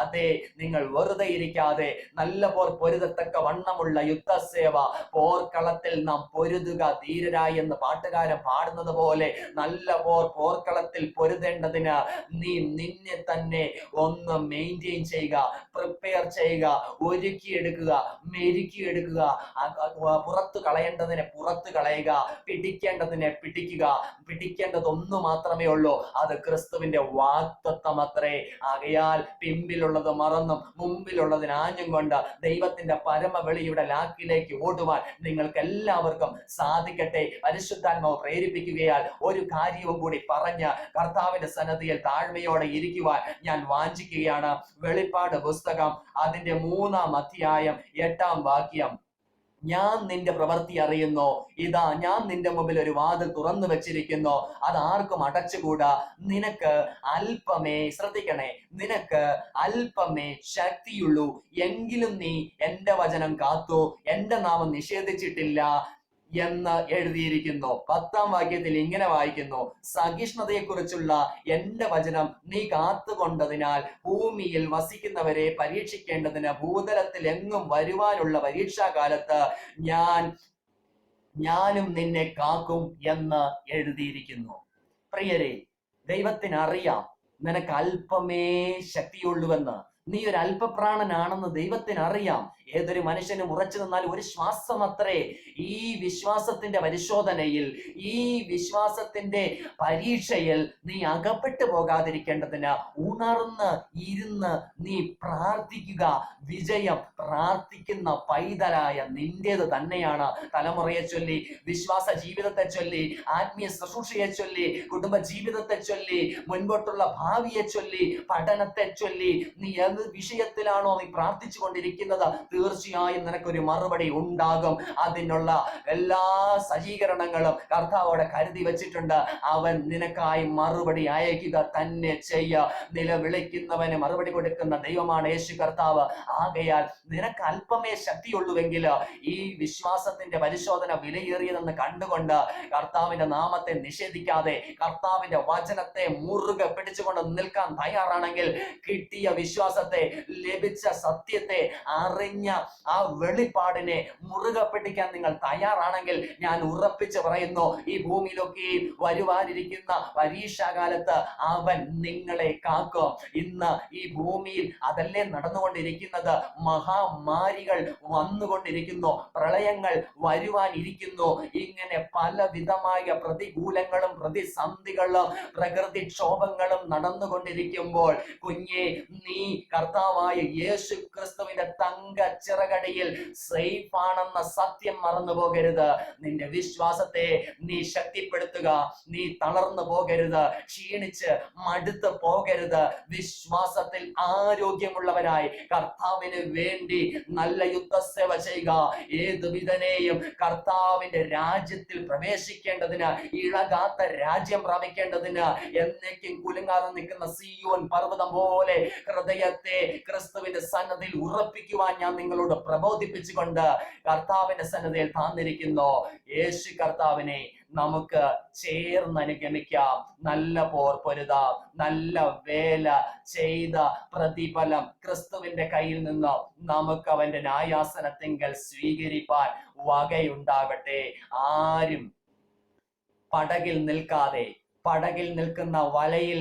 അതെ, നിങ്ങൾ വെറുതെ ഇരിക്കാതെ നല്ല പോർ പൊരുതത്തക്ക വണ്ണമുള്ള യുദ്ധ സേവ, പോർക്കളത്തിൽ നാം പൊരുതുക ധീരരായി എന്ന് പാട്ടുകാരൻ പാടുന്നത് പോലെ നല്ല പോർക്കളത്തിൽ പൊരുതേണ്ടതിന് നീ നിന്നെ തന്നെ ഒന്ന് മെയിൻറ്റെയിൻ ചെയ്യുക, പ്രിപ്പയർ ചെയ്യുക, ഒരുക്കിയെടുക്കുക, മെരുക്കിയെടുക്കുക. പുറത്തു കളയേണ്ടതിനെ പുറത്തു കളയുക, പിടിക്കേണ്ടതിനെ പിടിക്കുക. പിടിക്കേണ്ടതൊന്നു മാത്രമേ ഉള്ളൂ, അത് ക്രിസ്തുവിന്റെ വാഗ്ദത്തം അത്രേ. ആകയാൽ പിമ്പിലുള്ളത് മറന്നും മുമ്പിലുള്ളതിന് ആഞ്ഞും കൊണ്ട് ദൈവത്തിന്റെ പരമവെളിയുടെ ലാക്കിലേക്ക് ഓടുവാൻ നിങ്ങൾക്ക് എല്ലാവർക്കും സാധിക്കട്ടെ. പരിശുദ്ധാത്മാവ് പ്രേരിപ്പിക്കുകയാൽ ഒരു കാര്യവും കൂടി പറഞ്ഞ് കർത്താവിന്റെ സന്നിധിയിൽ താഴ്മയോടെ ഇരിക്കുവാൻ ഞാൻ വാഞ്ചിക്കുകയാണ്. വെളിപ്പാട് പുസ്തകം അതിന്റെ 3-ാം അധ്യായം 8-ാം വാക്യം. ഞാൻ നിന്റെ പ്രവൃത്തി അറിയുന്നു, ഇതാ ഞാൻ നിന്റെ മുമ്പിൽ ഒരു വാതിൽ തുറന്നു വെച്ചിരിക്കുന്നു, അത് ആർക്കും അടച്ചുകൂടാ. നിനക്ക് അല്പമേ, ശ്രദ്ധിക്കണേ, നിനക്ക് അല്പമേ ശക്തിയുള്ളൂ, എങ്കിലും നീ എന്റെ വചനം കാത്തു, എന്റെ നാമം നിഷേധിച്ചിട്ടില്ല എന്ന് എഴുതിയിരിക്കുന്നു. 10-ാം വാക്യത്തിൽ ഇങ്ങനെ വായിക്കുന്നു, സഹിഷ്ണുതയെക്കുറിച്ചുള്ള എന്റെ വചനം നീ കാത്തുകൊണ്ടതിനാൽ ഭൂമിയിൽ വസിക്കുന്നവരെ പരീക്ഷിക്കേണ്ടതിന് ഭൂതലത്തിൽ എങ്ങും വരുവാനുള്ള പരീക്ഷാകാലത്ത് ഞാനും നിന്നെ കാക്കും എന്ന് എഴുതിയിരിക്കുന്നു. പ്രിയരെ, ദൈവത്തിനറിയാം നിനക്ക് അല്പമേ ശക്തിയുള്ളൂവെന്ന്. നീ ഒരു അല്പപ്രാണനാണെന്ന് ദൈവത്തിനറിയാം. ഏതൊരു മനുഷ്യനും ഉറച്ചു നിന്നാൽ ഒരു ശ്വാസം അത്രേ. ഈ വിശ്വാസത്തിന്റെ പരിശോധനയിൽ, ഈ വിശ്വാസത്തിന്റെ പരീക്ഷയിൽ നീ അകപ്പെട്ടു പോകാതിരിക്കേണ്ടതിന് ഉണർന്ന് ഇരുന്ന് നീ പ്രാർത്ഥിക്കുക. വിജയം പ്രാർത്ഥിക്കുന്ന പൈതലായ നിന്റേത് തന്നെയാണ്. തലമുറയെ ചൊല്ലി, വിശ്വാസ ജീവിതത്തെ ചൊല്ലി, ആത്മീയ ശുശ്രൂഷയെ ചൊല്ലി, കുടുംബ ജീവിതത്തെ ചൊല്ലി, മുൻപോട്ടുള്ള ഭാവിയെ ചൊല്ലി, പഠനത്തെ ചൊല്ലി, നീ ഏത് വിഷയത്തിലാണോ നീ പ്രാർത്ഥിച്ചു കൊണ്ടിരിക്കുന്നത്, തീർച്ചയായും നിനക്കൊരു മറുപടി ഉണ്ടാകും. അതിനുള്ള എല്ലാ സജ്ജീകരണങ്ങളും കർത്താവോടെ കരുതി വെച്ചിട്ടുണ്ട്. അവൻ നിനക്കായി മറുപടി അയക്കുക തന്നെ ചെയ്യ. നിലവിളിക്കുന്നവന് മറുപടി കൊടുക്കുന്ന ദൈവമാണ് യേശു കർത്താവ്. ആകയാൽ നിനക്ക് അല്പമേ ശക്തിയുള്ളൂവെങ്കിൽ ഈ വിശ്വാസത്തിന്റെ പരിശോധന വിലയേറിയതെന്ന് കണ്ടുകൊണ്ട് കർത്താവിന്റെ നാമത്തെ നിഷേധിക്കാതെ കർത്താവിന്റെ വചനത്തെ മുറുകെ പിടിച്ചുകൊണ്ട് നിൽക്കാൻ തയ്യാറാണെങ്കിൽ, കിട്ടിയ വിശ്വാസത്തെ, ലഭിച്ച സത്യത്തെ, അറിഞ്ഞ ആ വെളിപ്പാടിനെ മുറുകെ പിടിക്കാൻ നിങ്ങൾ തയ്യാറാണെങ്കിൽ, ഞാൻ ഉറപ്പിച്ച് പറയുന്നു, ഈ ഭൂമിയിലൊക്കെ വരുവാനിരിക്കുന്ന പരീക്ഷാകാലത്ത് അവൻ നിങ്ങളെ കാക്കും. ഇന്ന് ഈ ഭൂമിയിൽ അതല്ലേ നടന്നുകൊണ്ടിരിക്കുന്നത്. മഹാമാരികൾ വന്നുകൊണ്ടിരിക്കുന്നു, പ്രളയങ്ങൾ വരുവാനിരിക്കുന്നു. ഇങ്ങനെ പലവിധമായ പ്രതികൂലങ്ങളും പ്രതിസന്ധികളും പ്രകൃതിക്ഷോഭങ്ങളും നടന്നുകൊണ്ടിരിക്കുമ്പോൾ, കുഞ്ഞെ, നീ കർത്താവായ യേശു ക്രിസ്തുവിന്റെ തങ്ക ചിറകടിയിൽ സേഫ് ആണെന്ന സത്യം മറന്നു പോകരുത്. നിന്റെ വിശ്വാസത്തെ നീ ശക്തിപ്പെടുത്തുക. നീ തളർന്നു പോകരുത്, ക്ഷീണിച്ച് മടുത്ത് പോകരുത്. വിശ്വാസത്തിൽ ആരോഗ്യമുള്ളവരായി കർത്താവിന് വേണ്ടി നല്ല യുദ്ധസേവ ചെയ്യുക. ഏതു വിധനെയും കർത്താവിന്റെ രാജ്യത്തിൽ പ്രവേശിക്കേണ്ടതിന്, ഇളകാത്ത രാജ്യം പ്രാപിക്കേണ്ടതിന്, എന്നേക്കും കുലുങ്ങാതെ നിൽക്കുന്ന സിയോൻ പർവ്വതം പോലെ ഹൃദയത്തെ ക്രിസ്തുവിന്റെ സന്നദ്ധിയിൽ ഉറപ്പിക്കുവാൻ ഞാൻ നിങ്ങളോട് പ്രബോധിപ്പിച്ചുകൊണ്ട് കർത്താവിന്റെ സന്നദ്ധിയിൽ താന്നിരിക്കുന്നു. യേശു കർത്താവിനെ നമുക്ക് ചേർന്ന് അനുഗമിക്കാം. നല്ല പോർ പൊരുതാം. നല്ല വേല ചെയ്ത പ്രതിഫലം ക്രിസ്തുവിന്റെ കയ്യിൽ നിന്ന് നമുക്ക് അവന്റെ ന്യായാസനത്തിങ്കൽ സ്വീകരിപ്പാൻ വകയുണ്ടാകട്ടെ. ആരും പടകിൽ നിൽക്കാതെ, പടകിൽ നിൽക്കുന്ന വലയിൽ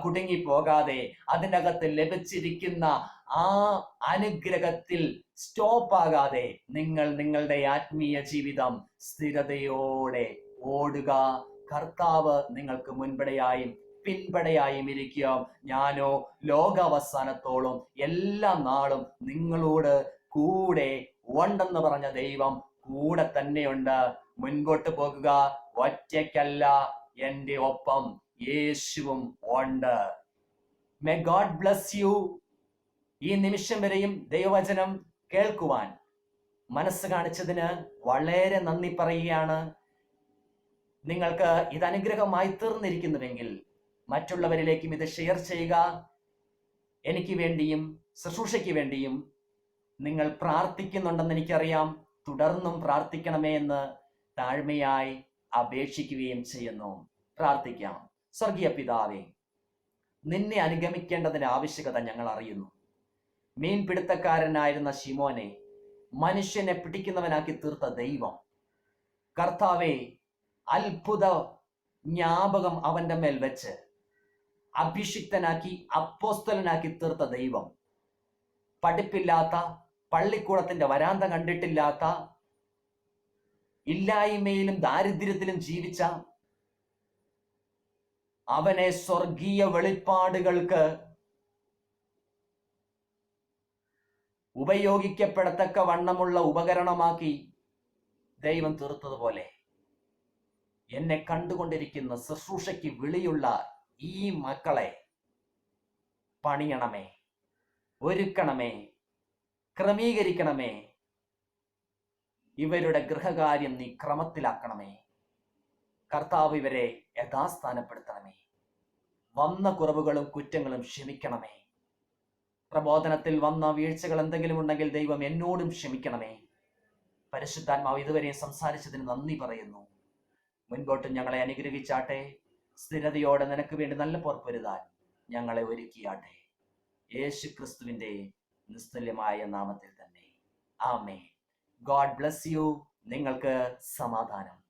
കുടുങ്ങിപ്പോകാതെ, അതിനകത്ത് ലഭിച്ചിരിക്കുന്ന ആ അനുഗ്രഹത്തിൽ സ്റ്റോപ്പ് ആകാതെ നിങ്ങൾ നിങ്ങളുടെ ആത്മീയ ജീവിതം സ്ഥിരതയോടെ ഓടുക. കർത്താവ് നിങ്ങൾക്ക് മുൻപടയായും പിൻപടയായും ഇരിക്കും. ഞാനോ ലോകാവസാനത്തോളം എല്ലാ നാളും നിങ്ങളോട് കൂടെ ഉണ്ടെന്ന് പറഞ്ഞ ദൈവം കൂടെ തന്നെയുണ്ട്. മുൻപോട്ട് പോകുക, ഒറ്റയ്ക്കല്ല, എന്റെ ഒപ്പം യേശുവും ഉണ്ട്. May God bless U. ഈ നിമിഷം വരെയും ദൈവവചനം കേൾക്കുവാൻ മനസ്സ് കാണിച്ചതിന് വളരെ നന്ദി പറയുകയാണ്. നിങ്ങൾക്ക് ഇത് അനുഗ്രഹമായി തീർന്നിരിക്കുന്നുവെങ്കിൽ മറ്റുള്ളവരിലേക്കും ഇത് ഷെയർ ചെയ്യുക. എനിക്ക് വേണ്ടിയും ശുശ്രൂഷയ്ക്ക് വേണ്ടിയും നിങ്ങൾ പ്രാർത്ഥിക്കുന്നുണ്ടെന്ന് എനിക്കറിയാം. തുടർന്നും പ്രാർത്ഥിക്കണമേ എന്ന് താഴ്മയായി അപേക്ഷിക്കുകയും ചെയ്യുന്നു. പ്രാർത്ഥിക്കാം. സ്വർഗീയ പിതാവേ, നിന്നെ അനുഗമിക്കേണ്ടതിന്റെ ആവശ്യകത ഞങ്ങൾ അറിയുന്നു. മീൻപിടുത്തക്കാരനായിരുന്ന ശിമോനെ മനുഷ്യനെ പിടിക്കുന്നവനാക്കി തീർത്ത ദൈവം, കർത്താവെ, അത്ഭുത ജ്ഞാപകം അവന്റെ മേൽ വെച്ച് അഭിഷിക്തനാക്കി അപ്പോസ്തലനാക്കി തീർത്ത ദൈവം, പഠിപ്പില്ലാത്ത, പള്ളിക്കൂടത്തിന്റെ വരാന്ത കണ്ടിട്ടില്ലാത്ത, ഇല്ലായ്മയിലും ദാരിദ്ര്യത്തിലും ജീവിച്ച അവനെ സ്വർഗീയ വെളിപ്പാടുകൾക്ക് ഉപയോഗിക്കപ്പെടത്തക്ക വണ്ണമുള്ള ഉപകരണമാക്കി ദൈവം തീർത്തതുപോലെ എന്നെ കണ്ടുകൊണ്ടിരിക്കുന്ന ശുശ്രൂഷയ്ക്ക് വിളിയുള്ള ഈ മക്കളെ പണിയണമേ, ഒരുക്കണമേ, ക്രമീകരിക്കണമേ. ഇവരുടെ ഗൃഹകാര്യം നീ ക്രമത്തിലാക്കണമേ. കർത്താവ് ഇവരെ യഥാസ്ഥാനപ്പെടുത്തണമേ. വന്ന കുറവുകളും കുറ്റങ്ങളും ക്ഷമിക്കണമേ. പ്രബോധനത്തിൽ വന്ന വീഴ്ചകൾ എന്തെങ്കിലും ഉണ്ടെങ്കിൽ ദൈവം എന്നോടും ക്ഷമിക്കണമേ. പരിശുദ്ധാത്മാവ് ഇതുവരെ സംസാരിച്ചതിന് നന്ദി പറയുന്നു. മുൻപോട്ട് ഞങ്ങളെ അനുഗ്രഹിച്ചാട്ടെ. സ്ഥിരതയോടെ നിനക്ക് വേണ്ടി നല്ല പൊറുപ്പൊരുതാൻ ഞങ്ങളെ ഒരുക്കിയാട്ടെ. യേശു ക്രിസ്തുവിന്റെ നിസ്തുല്യമായ നാമത്തിൽ തന്നെ. ആമേൻ. God bless you. നിങ്ങൾക്ക് സമാധാനം.